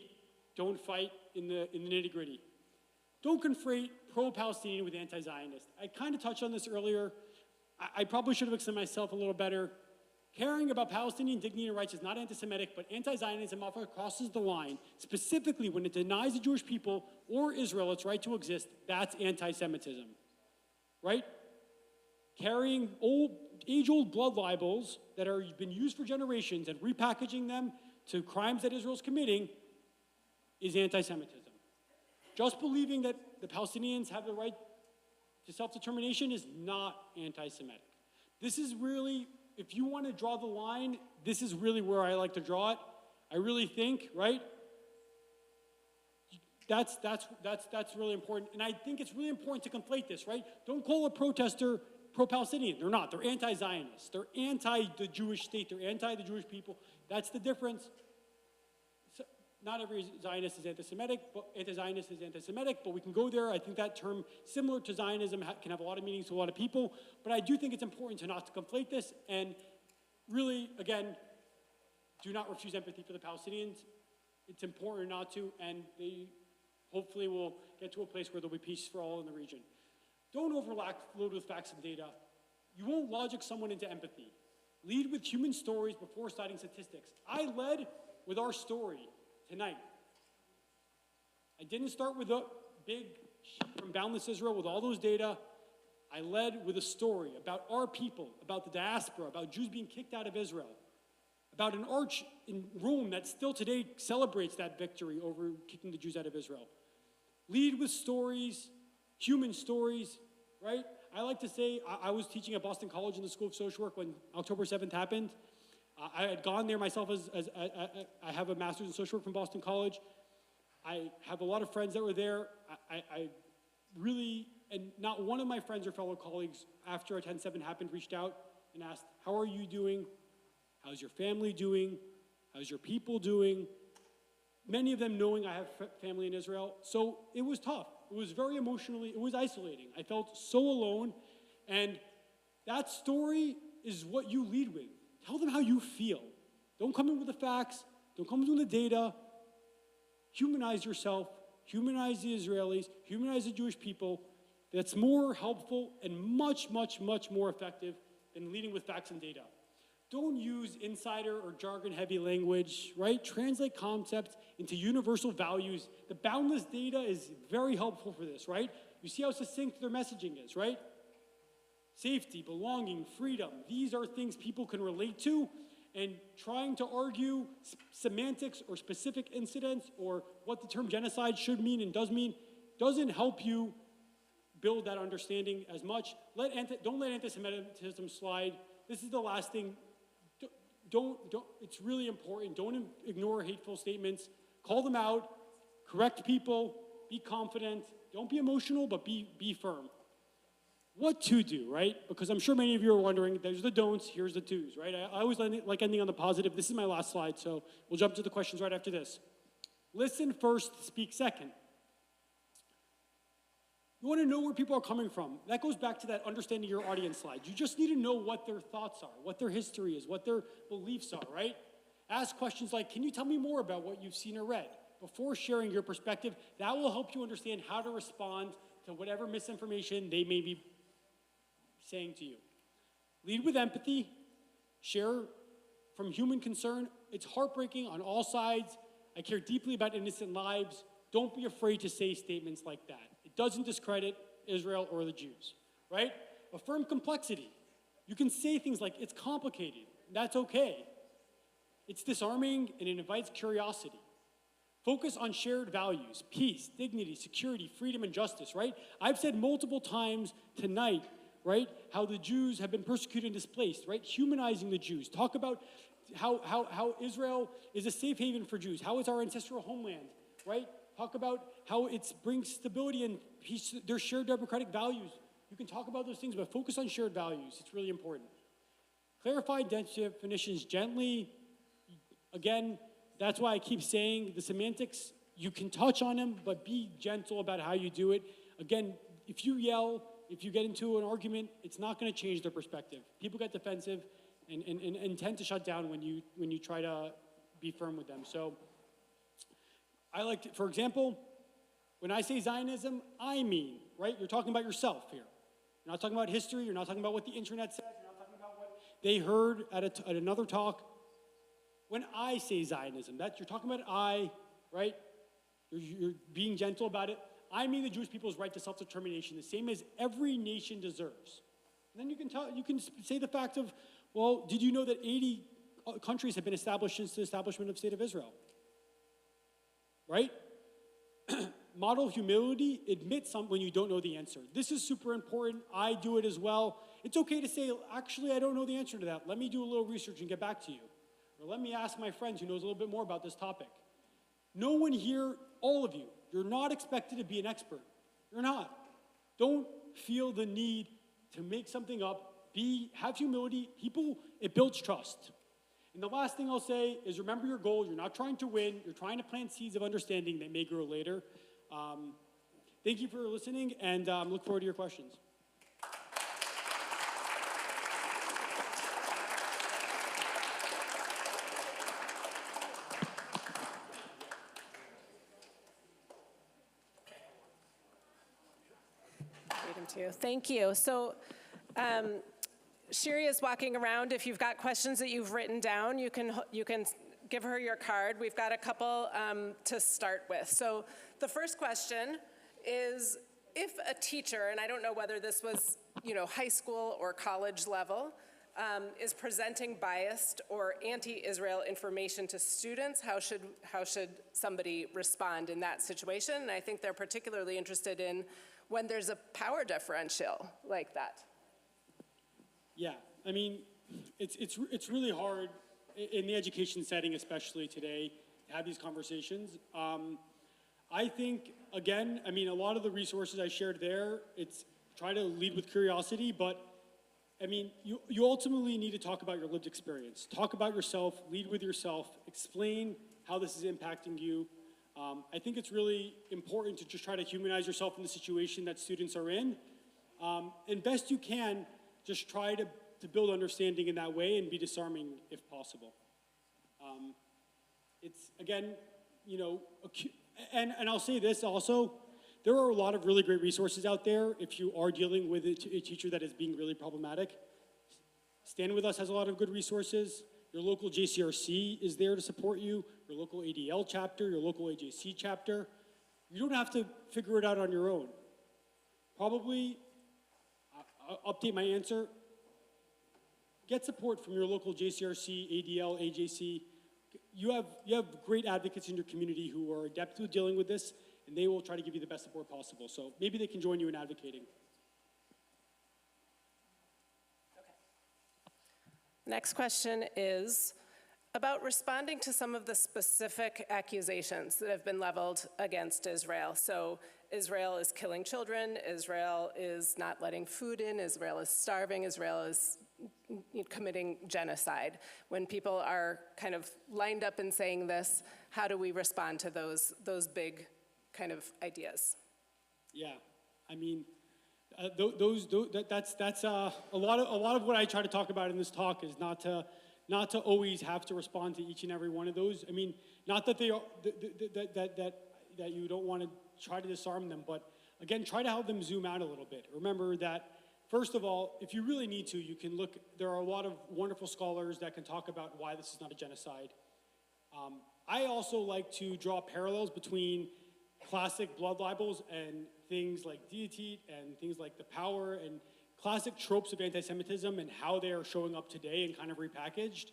Don't fight in the nitty-gritty. Don't conflate pro-Palestinian with anti-Zionist. I kind of touched on this earlier. I probably should have explained myself a little better. Caring about Palestinian dignity and rights is not anti-Semitic, but anti-Zionism often crosses the line, specifically when it denies the Jewish people or Israel its right to exist. That's anti-Semitism. Right? Carrying age-old blood libels that have been used for generations and repackaging them to crimes that Israel's committing is anti-Semitism. Just believing that the Palestinians have the right to self-determination is not anti-Semitic. This is really, if you want to draw the line, this is really where I like to draw it. I really think, right? That's really important. And I think it's really important to conflate this, right? Don't call a protester pro-Palestinian. They're not. They're anti-Zionists. They're anti the Jewish state. They're anti the Jewish people. That's the difference. So, not every Zionist is anti-Semitic, but anti-Zionist is anti-Semitic, but we can go there. I think that term, similar to Zionism, can have a lot of meanings to a lot of people, but I do think it's important to not to conflate this, and really, again, do not refuse empathy for the Palestinians. It's important not to, and they hopefully will get to a place where there'll be peace for all in the region. Don't overload with facts and data. You won't logic someone into empathy. Lead with human stories before citing statistics. I led with our story tonight. I didn't start with a big sheet from Boundless Israel with all those data. I led with a story about our people, about the diaspora, about Jews being kicked out of Israel, about an arch in Rome that still today celebrates that victory over kicking the Jews out of Israel. Lead with stories, human stories, right? I like to say, I was teaching at Boston College in the School of Social Work when October 7th happened. I had gone there myself I have a master's in social work from Boston College. I have a lot of friends that were there. I really, and not one of my friends or fellow colleagues after 10/7 happened reached out and asked, how are you doing? How's your family doing? How's your people doing? Many of them knowing I have family in Israel. So it was tough. It was very emotionally, it was isolating. I felt so alone. And that story is what you lead with. Tell them how you feel. Don't come in with the facts. Don't come in with the data. humanize yourself, humanize the Israelis, humanize the Jewish people. That's more helpful and much, much, much more effective than leading with facts and data. Don't use insider or jargon-heavy language, right? Translate concepts into universal values. The boundless data is very helpful for this, right? You see how succinct their messaging is, right? Safety, belonging, freedom. These are things people can relate to, and trying to argue semantics or specific incidents or what the term genocide should mean and does mean doesn't help you build that understanding as much. Don't let anti-Semitism slide. This is the last thing. It's really important. Don't ignore hateful statements. Call them out. Correct people. Be confident. Don't be emotional, but be firm. What to do, right? Because I'm sure many of you are wondering, there's the don'ts, here's the do's, right? I always like ending on the positive. This is my last slide, so we'll jump to the questions right after this. Listen first, speak second. You want to know where people are coming from. That goes back to that understanding your audience slide. You just need to know what their thoughts are, what their history is, what their beliefs are, right? Ask questions like, can you tell me more about what you've seen or read? Before sharing your perspective, that will help you understand how to respond to whatever misinformation they may be saying to you. Lead with empathy. Share from human concern. It's heartbreaking on all sides. I care deeply about innocent lives. Don't be afraid to say statements like that. It doesn't discredit Israel or the Jews, right? Affirm complexity. You can say things like, it's complicated. That's okay. It's disarming and it invites curiosity. Focus on shared values, peace, dignity, security, freedom, and justice, right? I've said multiple times tonight, right, how the Jews have been persecuted and displaced, right? Humanizing the Jews. Talk about how Israel is a safe haven for Jews, how it's our ancestral homeland, right? Talk about how it brings stability and peace, their shared democratic values. You can talk about those things, but focus on shared values. It's really important. Clarify definitions gently. Again, that's why I keep saying the semantics, you can touch on them, but be gentle about how you do it. Again, if you yell, if you get into an argument, it's not going to change their perspective. People get defensive and tend to shut down when you try to be firm with them. So I like to, for example, when I say Zionism, I mean, right? You're talking about yourself here. You're not talking about history. You're not talking about what the internet says. You're not talking about what they heard at another talk. When I say Zionism, you're talking about I, right? You're being gentle about it. I mean the Jewish people's right to self-determination, the same as every nation deserves. And then you can say the fact of, well, did you know that 80 countries have been established since the establishment of the State of Israel? Right? Model humility, admit when you don't know the answer. This is super important. I do it as well. It's okay to say, actually, I don't know the answer to that. Let me do a little research and get back to you. Or let me ask my friends who knows a little bit more about this topic. No one here, all of you, you're not expected to be an expert. You're not. Don't feel the need to make something up. Have humility. It builds trust. And the last thing I'll say is remember your goal. You're not trying to win. You're trying to plant seeds of understanding that may grow later. Thank you for listening, and look forward to your questions. Freedom too. Thank you. So Shiri is walking around. If you've got questions that you've written down, you can give her your card. We've got a couple to start with. So the first question is, if a teacher, and I don't know whether this was high school or college level, is presenting biased or anti-Israel information to students, how should somebody respond in that situation? And I think they're particularly interested in when there's a power differential like that. Yeah, I mean, it's really hard in the education setting, especially today, to have these conversations. I think, again, a lot of the resources I shared there, it's try to lead with curiosity, but you ultimately need to talk about your lived experience. Talk about yourself, lead with yourself, explain how this is impacting you. I think it's really important to just try to humanize yourself in the situation that students are in. And best you can, just try to build understanding in that way and be disarming if possible. It's, again, And I'll say this also, there are a lot of really great resources out there if you are dealing with a teacher that is being really problematic. Stand With Us has a lot of good resources. Your local JCRC is there to support you, your local ADL chapter, your local AJC chapter. You don't have to figure it out on your own. Probably, I'll update my answer, get support from your local JCRC, ADL, AJC. You have great advocates in your community who are adept with dealing with this, and they will try to give you the best support possible. So maybe they can join you in advocating. Next question is about responding to some of the specific accusations that have been leveled against Israel. So Israel is killing children, Israel is not letting food in, Israel is starving, Israel is committing genocide. When people are kind of lined up in saying this, how do we respond to those big kind of ideas? Yeah, I mean, that's a lot of what I try to talk about in this talk is not to always have to respond to each and every one of those. I mean, not that they are that you don't want to try to disarm them, but again, try to help them zoom out a little bit. Remember that, first of all, if you really need to, you can look. There are a lot of wonderful scholars that can talk about why this is not a genocide. I also like to draw parallels between classic blood libels and things like deity and things like the power and classic tropes of anti-Semitism and how they are showing up today and kind of repackaged.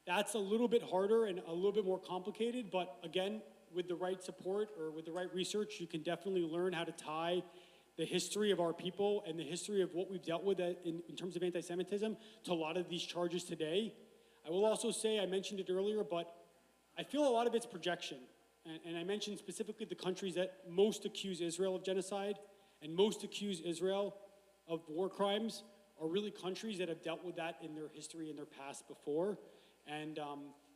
That's a little bit harder and a little bit more complicated, but again, with the right support or with the right research, you can definitely learn how to tie the history of our people and the history of what we've dealt with in terms of anti-Semitism to a lot of these charges today. I will also say, I mentioned it earlier, but I feel a lot of it's projection. And I mentioned specifically the countries that most accuse Israel of genocide and most accuse Israel of war crimes are really countries that have dealt with that in their history and their past before. And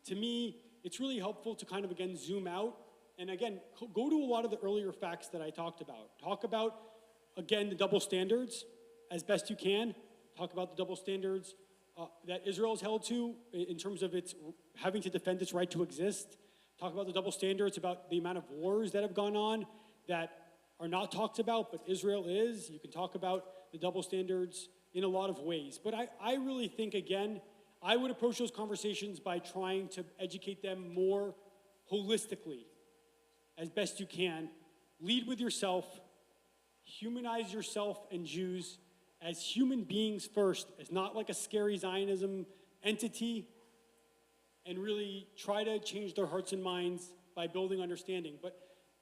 to me, it's really helpful to kind of, again, zoom out and, again, go to a lot of the earlier facts that I talked about. Talk about, again, the double standards as best you can. Talk about the double standards that Israel is held to in terms of its having to defend its right to exist. Talk about the double standards about the amount of wars that have gone on that are not talked about, but Israel is. You can talk about the double standards in a lot of ways. But I really think, again, I would approach those conversations by trying to educate them more holistically, as best you can. Lead with yourself. Humanize yourself and Jews as human beings first, as not like a scary Zionism entity, and really try to change their hearts and minds by building understanding. But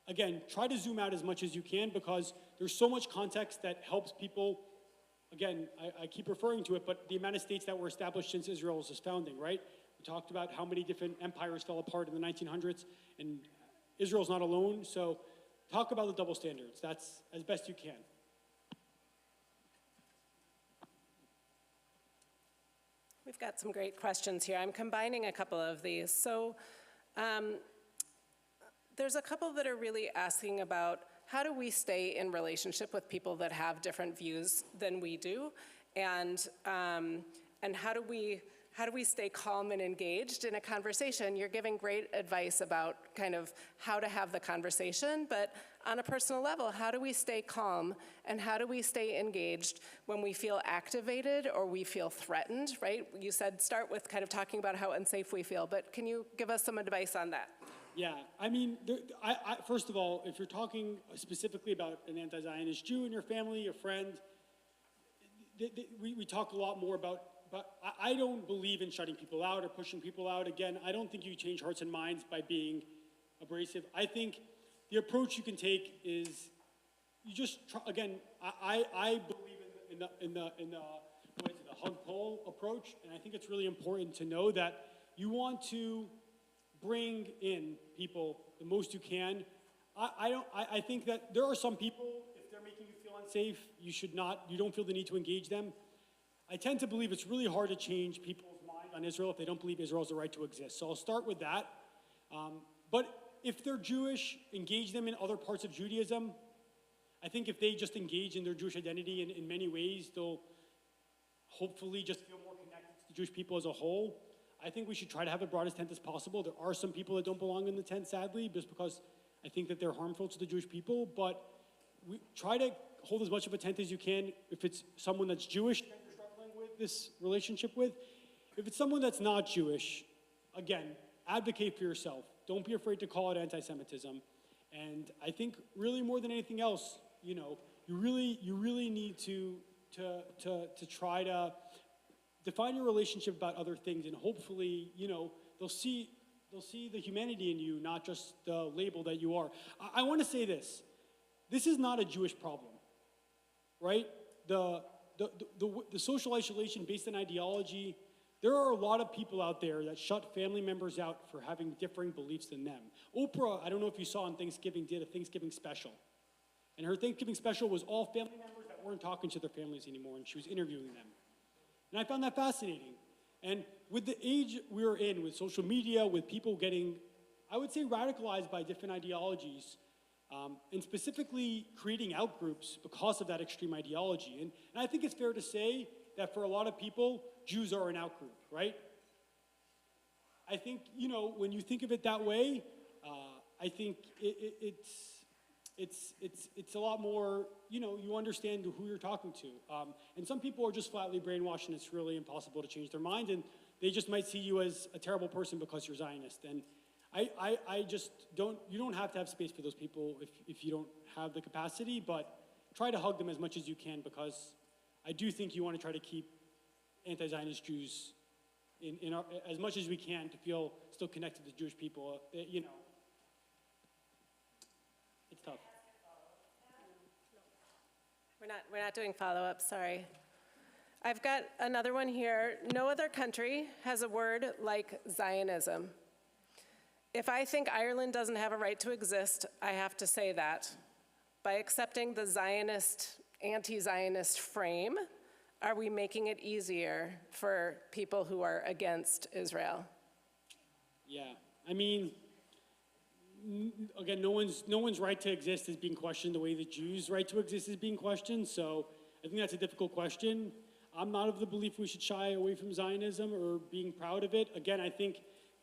again, try to zoom out as much as you can because there's so much context that helps people. Again, I keep referring to it, but the amount of states that were established since Israel's founding, right? We talked about how many different empires fell apart in the 1900s, and Israel's not alone. So talk about the double standards. That's as best you can. We've got some great questions here. I'm combining a couple of these. So there's a couple that are really asking about how do we stay in relationship with people that have different views than we do, and how do we stay calm and engaged in a conversation? You're giving great advice about kind of how to have the conversation, but on a personal level, how do we stay calm and how do we stay engaged when we feel activated or we feel threatened, right? You said start with kind of talking about how unsafe we feel, but can you give us some advice on that? Yeah, I mean, first of all, if you're talking specifically about an anti-Zionist Jew in your family, a friend, we talk a lot more about, but I don't believe in shutting people out or pushing people out. Again, I don't think you change hearts and minds by being abrasive. I think the approach you can take is you just try, again. I believe in the hug pull approach, and I think it's really important to know that you want to bring in people the most you can. I think that there are some people, if they're making you feel unsafe, you don't feel the need to engage them. I tend to believe it's really hard to change people's mind on Israel if they don't believe Israel has the right to exist. So I'll start with that. But if they're Jewish, engage them in other parts of Judaism. I think if they just engage in their Jewish identity in many ways, they'll hopefully just feel more connected to the Jewish people as a whole. I think we should try to have the broadest tent as possible. There are some people that don't belong in the tent, sadly, just because I think that they're harmful to the Jewish people, but we try to hold as much of a tent as you can if it's someone that's Jewish that you're struggling with this relationship with. If it's someone that's not Jewish, again, advocate for yourself. Don't be afraid to call it anti-Semitism. And I think really more than anything else, you know, you really need to try to define your relationship about other things, and hopefully, you know, they'll see the humanity in you, not just the label that you are. I want to say this. This is not a Jewish problem, right? The social isolation based on ideology, there are a lot of people out there that shut family members out for having differing beliefs than them. Oprah, I don't know if you saw on Thanksgiving, did a Thanksgiving special. And her Thanksgiving special was all family members that weren't talking to their families anymore, and she was interviewing them. And I found that fascinating. And with the age we're in, with social media, with people getting, I would say, radicalized by different ideologies, and specifically creating outgroups because of that extreme ideology. And I think it's fair to say that for a lot of people, Jews are an outgroup, right? I think, you know, when you think of it that way, I think it's a lot more, you know, you understand who you're talking to. And some people are just flatly brainwashed, and it's really impossible to change their mind, and they just might see you as a terrible person because you're Zionist. And I just don't, you don't have to have space for those people if you don't have the capacity, but try to hug them as much as you can, because I do think you want to try to keep anti-Zionist Jews in our, as much as we can, to feel still connected to Jewish people. You know, it's tough. We're not doing follow-up, sorry. I've got another one here. No other country has a word like Zionism. If I think Ireland doesn't have a right to exist, I have to say that. By accepting the Zionist, anti-Zionist frame, are we making it easier for people who are against Israel? Yeah, I mean, again, no one's right to exist is being questioned the way the Jews' right to exist is being questioned. So I think that's a difficult question. I'm not of the belief we should shy away from Zionism or being proud of it. Again, I think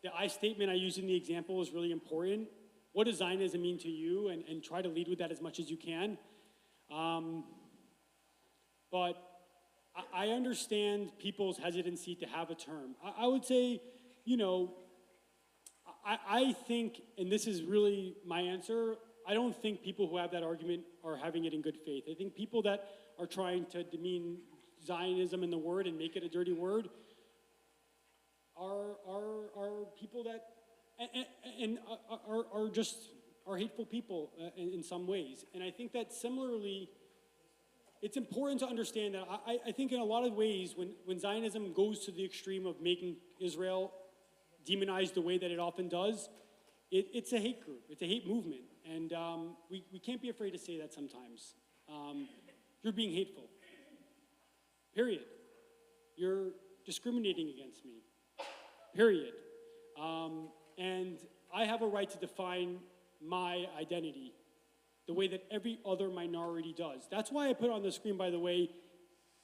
the I statement I used in the example is really important. What does Zionism mean to you? And try to lead with that as much as you can. But I understand people's hesitancy to have a term. I would say, you know, I think, and this is really my answer, I don't think people who have that argument are having it in good faith. I think people that are trying to demean Zionism in the word and make it a dirty word are people that are hateful people in some ways. And I think that similarly, it's important to understand that I think in a lot of ways when Zionism goes to the extreme of making Israel demonized the way that it often does, it's a hate group, it's a hate movement. And we can't be afraid to say that sometimes. You're being hateful, period. You're discriminating against me, period. And I have a right to define my identity the way that every other minority does. That's why I put on the screen, by the way,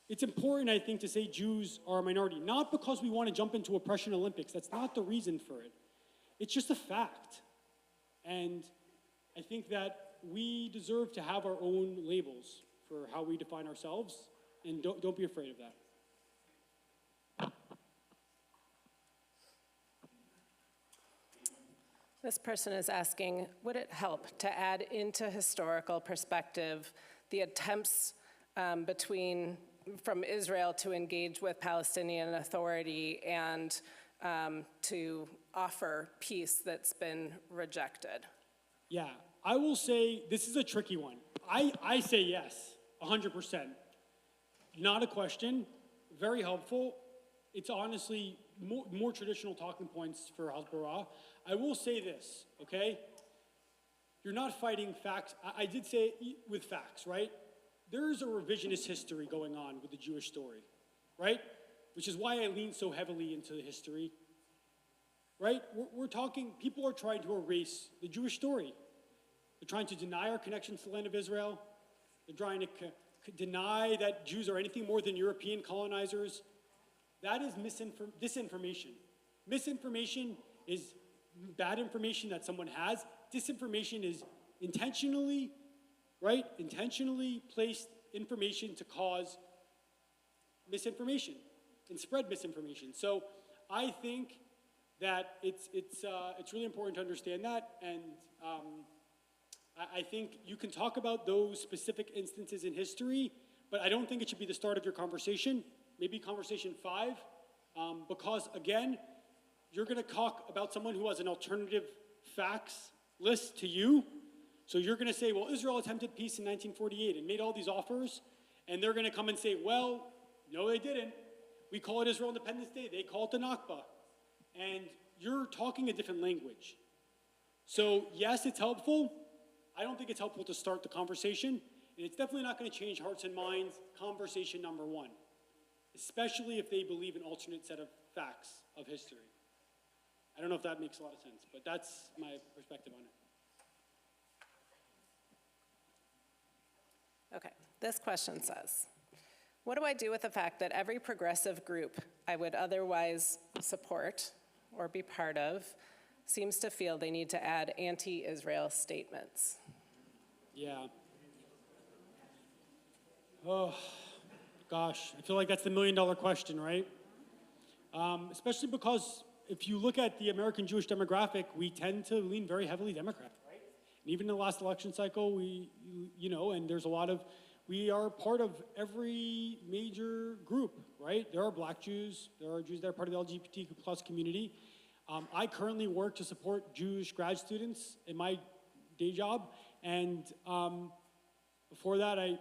it's important, I think, to say Jews are a minority, not because we want to jump into oppression Olympics. That's not the reason for it. It's just a fact. And I think that we deserve to have our own labels for how we define ourselves, and don't be afraid of that. This person is asking, would it help to add into historical perspective the attempts from Israel to engage with Palestinian Authority and to offer peace that's been rejected? Yeah, I will say this is a tricky one. I say yes, 100%. Not a question, very helpful. It's honestly more traditional talking points for Hasbara. I will say this, okay? You're not fighting facts. I did say with facts, right? There is a revisionist history going on with the Jewish story, right? Which is why I lean so heavily into the history, right? We're talking, people are trying to erase the Jewish story. They're trying to deny our connection to the land of Israel. They're trying to deny that Jews are anything more than European colonizers. That is disinformation. Misinformation is bad information that someone has. Disinformation is intentionally, right? Intentionally placed information to cause misinformation and spread misinformation. So I think that it's really important to understand that, and I think you can talk about those specific instances in history, but I don't think it should be the start of your conversation. Maybe conversation 5, because again, you're going to talk about someone who has an alternative facts list to you. So you're going to say, well, Israel attempted peace in 1948 and made all these offers, and they're going to come and say, well, no, they didn't. We call it Israel Independence Day. They call it the Nakba. And you're talking a different language. So yes, it's helpful. I don't think it's helpful to start the conversation, and it's definitely not going to change hearts and minds, conversation number 1, especially if they believe an alternate set of facts of history. I don't know if that makes a lot of sense, but that's my perspective on it. Okay, this question says, what do I do with the fact that every progressive group I would otherwise support or be part of seems to feel they need to add anti-Israel statements? Yeah. Oh, gosh, I feel like that's the million-dollar question, right? Especially because if you look at the American Jewish demographic, we tend to lean very heavily Democrat, right? And even in the last election cycle, and there's a lot of, we are part of every major group, right? There are Black Jews, there are Jews that are part of the LGBTQ plus community. I currently work to support Jewish grad students in my day job, and before that, I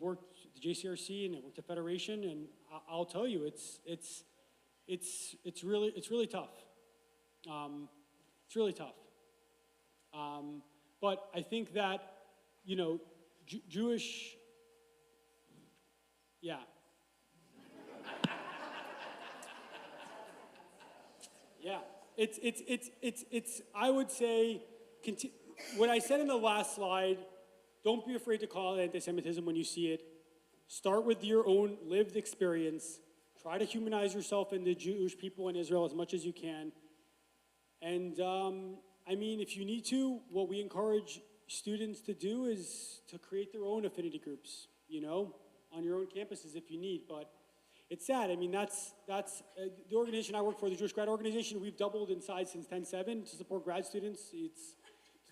worked at the JCRC and I worked at Federation, and I'll tell you, it's really tough. It's really tough. But I think that, Jewish, yeah. Yeah, it's I would say, what I said in the last slide, don't be afraid to call it anti-Semitism when you see it. Start with your own lived experience. Try to humanize yourself and the Jewish people in Israel as much as you can. And if you need to, what we encourage students to do is to create their own affinity groups, on your own campuses if you need. But it's sad. That's the organization I work for, the Jewish Grad Organization. We've doubled in size since 10-7 to support grad students.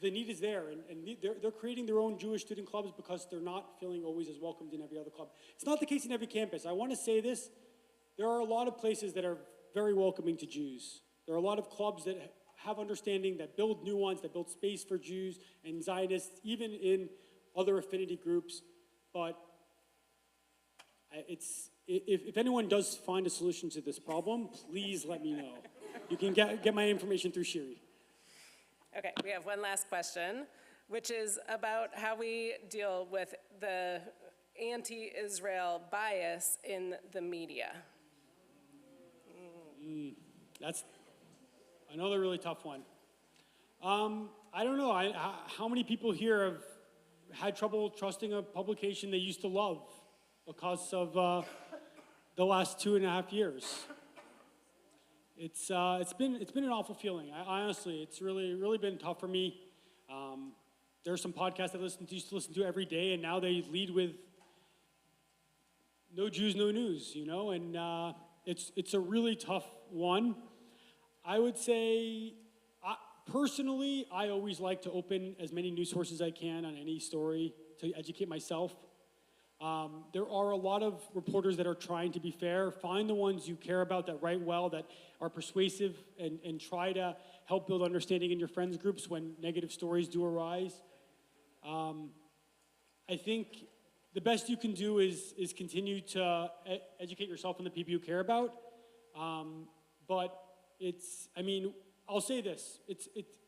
The need is there, and they're creating their own Jewish student clubs because they're not feeling always as welcomed in every other club. It's not the case in every campus. I want to say this. There are a lot of places that are very welcoming to Jews. There are a lot of clubs that have understanding, that build nuance, that build space for Jews and Zionists, even in other affinity groups. But if anyone does find a solution to this problem, please let me know. You can get my information through Shiri. Okay, we have one last question, which is about how we deal with the anti-Israel bias in the media. That's another really tough one. I don't know. How many people here have had trouble trusting a publication they used to love because of the last 2.5 years? It's been an awful feeling. Honestly, it's really been tough for me. There are some podcasts I used to listen to every day, and now they lead with "No Jews, no news," and it's a really tough one. I would say, personally, I always like to open as many news sources as I can on any story to educate myself. There are a lot of reporters that are trying to be fair. Find the ones you care about that write well, that are persuasive, and try to help build understanding in your friends groups when negative stories do arise. I think the best you can do is continue to educate yourself and the people you care about. But I'll say this: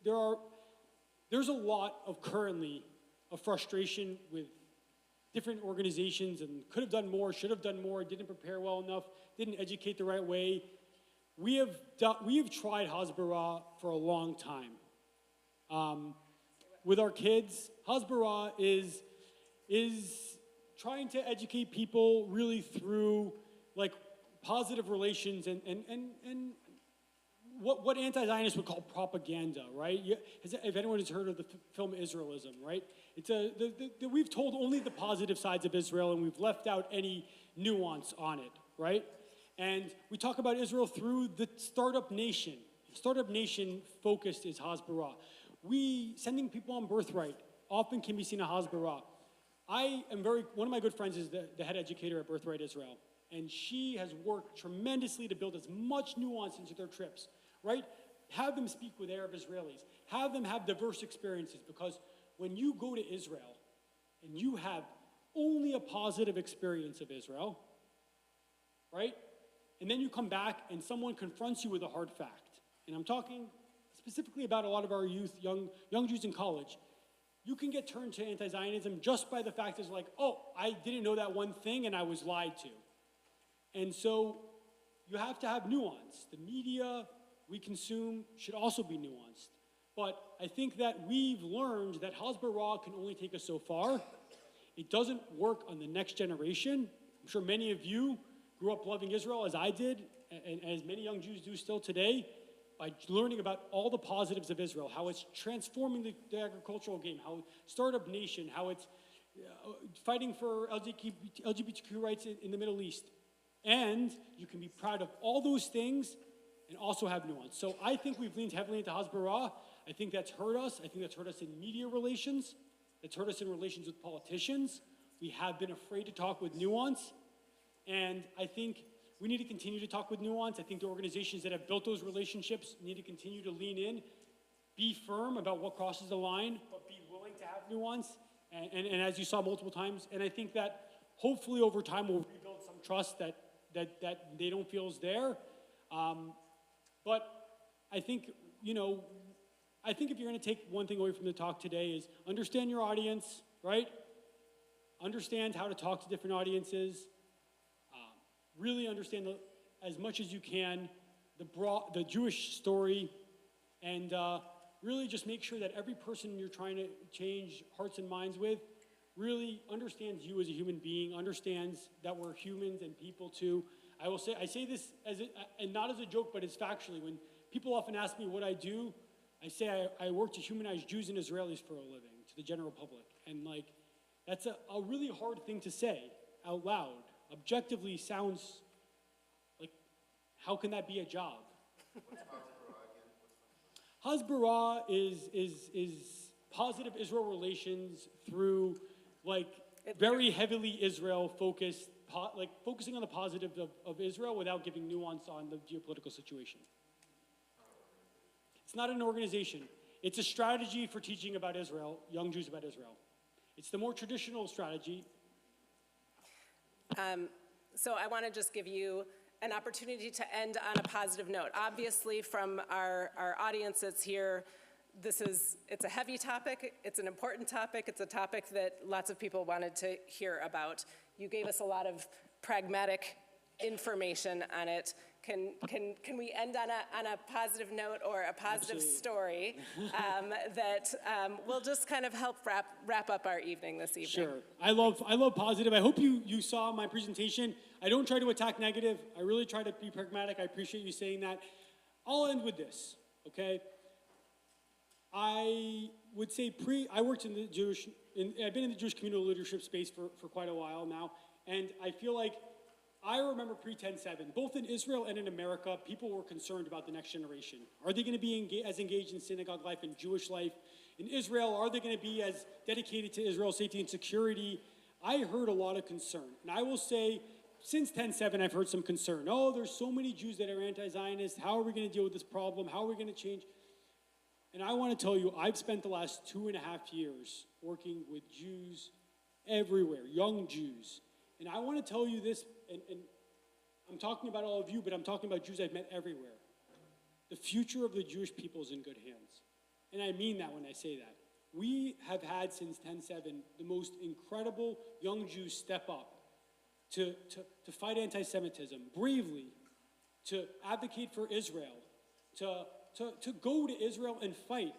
there's a lot of currently of frustration with different organizations, and could have done more, should have done more, didn't prepare well enough, didn't educate the right way. We have tried Hasbara for a long time. With our kids, Hasbara is trying to educate people really through positive relations and what anti-Zionists would call propaganda, right? If anyone has heard of the film Israelism, right? We've told only the positive sides of Israel, and we've left out any nuance on it, right? And we talk about Israel through the startup nation. Startup nation focused is Hasbara. Sending people on birthright often can be seen as Hasbara. One of my good friends is the head educator at Birthright Israel, and she has worked tremendously to build as much nuance into their trips, right? Have them speak with Arab Israelis. Have them have diverse experiences, because when you go to Israel and you have only a positive experience of Israel, right? And then you come back and someone confronts you with a hard fact. And I'm talking specifically about a lot of our youth, young Jews in college. You can get turned to anti-Zionism just by the fact is like, oh, I didn't know that one thing and I was lied to. And so you have to have nuance. The media we consume should also be nuanced. But I think that we've learned that Hasbara can only take us so far. It doesn't work on the next generation. I'm sure many of you grew up loving Israel as I did, and as many young Jews do still today, by learning about all the positives of Israel, how it's transforming the agricultural game, how startup nation, how it's fighting for LGBTQ rights in the Middle East. And you can be proud of all those things and also have nuance. So I think we've leaned heavily into Hasbara. I think that's hurt us. I think that's hurt us in media relations. It's hurt us in relations with politicians. We have been afraid to talk with nuance. And I think we need to continue to talk with nuance. I think the organizations that have built those relationships need to continue to lean in, be firm about what crosses the line, but be willing to have nuance. And as you saw multiple times, and I think that hopefully over time we'll rebuild some trust that they don't feel is there. But I think, I think if you're going to take one thing away from the talk today is understand your audience, right? Understand how to talk to different audiences. Really understand as much as you can the Jewish story, and really just make sure that every person you're trying to change hearts and minds with really understands you as a human being, understands that we're humans and people too. I say this and not as a joke, but it's factually. When people often ask me what I do, I say I work to humanize Jews and Israelis for a living, to the general public. And that's a really hard thing to say out loud. Objectively sounds like, how can that be a job? Hasbara is positive Israel relations through very heavily Israel focused, focusing on the positive of Israel without giving nuance on the geopolitical situation. It's not an organization. It's a strategy for teaching about Israel, young Jews about Israel. It's the more traditional strategy. So I want to just give you an opportunity to end on a positive note. Obviously, from our audience that's here, it's a heavy topic, it's an important topic, it's a topic that lots of people wanted to hear about. You gave us a lot of pragmatic information on it. Can we end on a positive note or a positive story that will just kind of help wrap up our evening this evening? Sure. I love positive. I hope you saw my presentation. I don't try to attack negative. I really try to be pragmatic. I appreciate you saying that. I'll end with this, okay? I would say I worked in the I've been in the Jewish communal leadership space for quite a while now, and I feel like I remember pre-10/7, both in Israel and in America, people were concerned about the next generation. Are they going to be as engaged in synagogue life and Jewish life? In Israel, are they going to be as dedicated to Israel's safety and security? I heard a lot of concern. And I will say, since 10/7, I've heard some concern. Oh, there's so many Jews that are anti-Zionist. How are we going to deal with this problem? How are we going to change? And I want to tell you, I've spent the last 2.5 years working with Jews everywhere, young Jews. And I want to tell you this, and I'm talking about all of you, but I'm talking about Jews I've met everywhere. The future of the Jewish people is in good hands. And I mean that when I say that. We have had since 10/7 the most incredible young Jews step up to fight anti-Semitism bravely, to advocate for Israel, to go to Israel and fight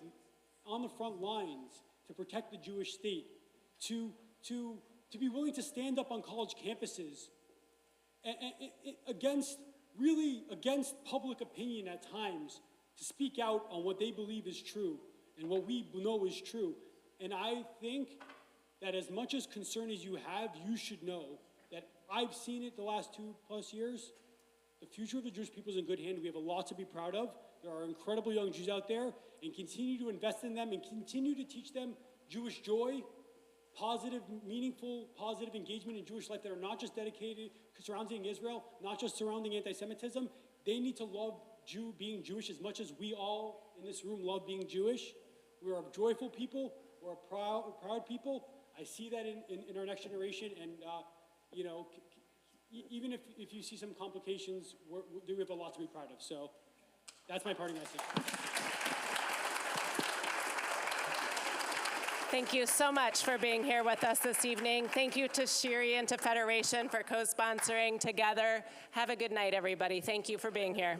on the front lines to protect the Jewish state, to be willing to stand up on college campuses against public opinion at times to speak out on what they believe is true and what we know is true. And I think that as much as concern as you have, you should know that I've seen it the last 2+ years. The future of the Jewish people is in good hands. We have a lot to be proud of. There are incredible young Jews out there, and continue to invest in them and continue to teach them Jewish joy, positive, meaningful, positive engagement in Jewish life that are not just dedicated to surrounding Israel, not just surrounding anti-Semitism. They need to love being Jewish as much as we all in this room love being Jewish. We're a joyful people. We're a proud people. I see that in our next generation, and you know, even if you see some complications, we have a lot to be proud of. So that's my parting message. Thank you so much for being here with us this evening. Thank you to Shiri and to Federation for co-sponsoring together. Have a good night, everybody. Thank you for being here.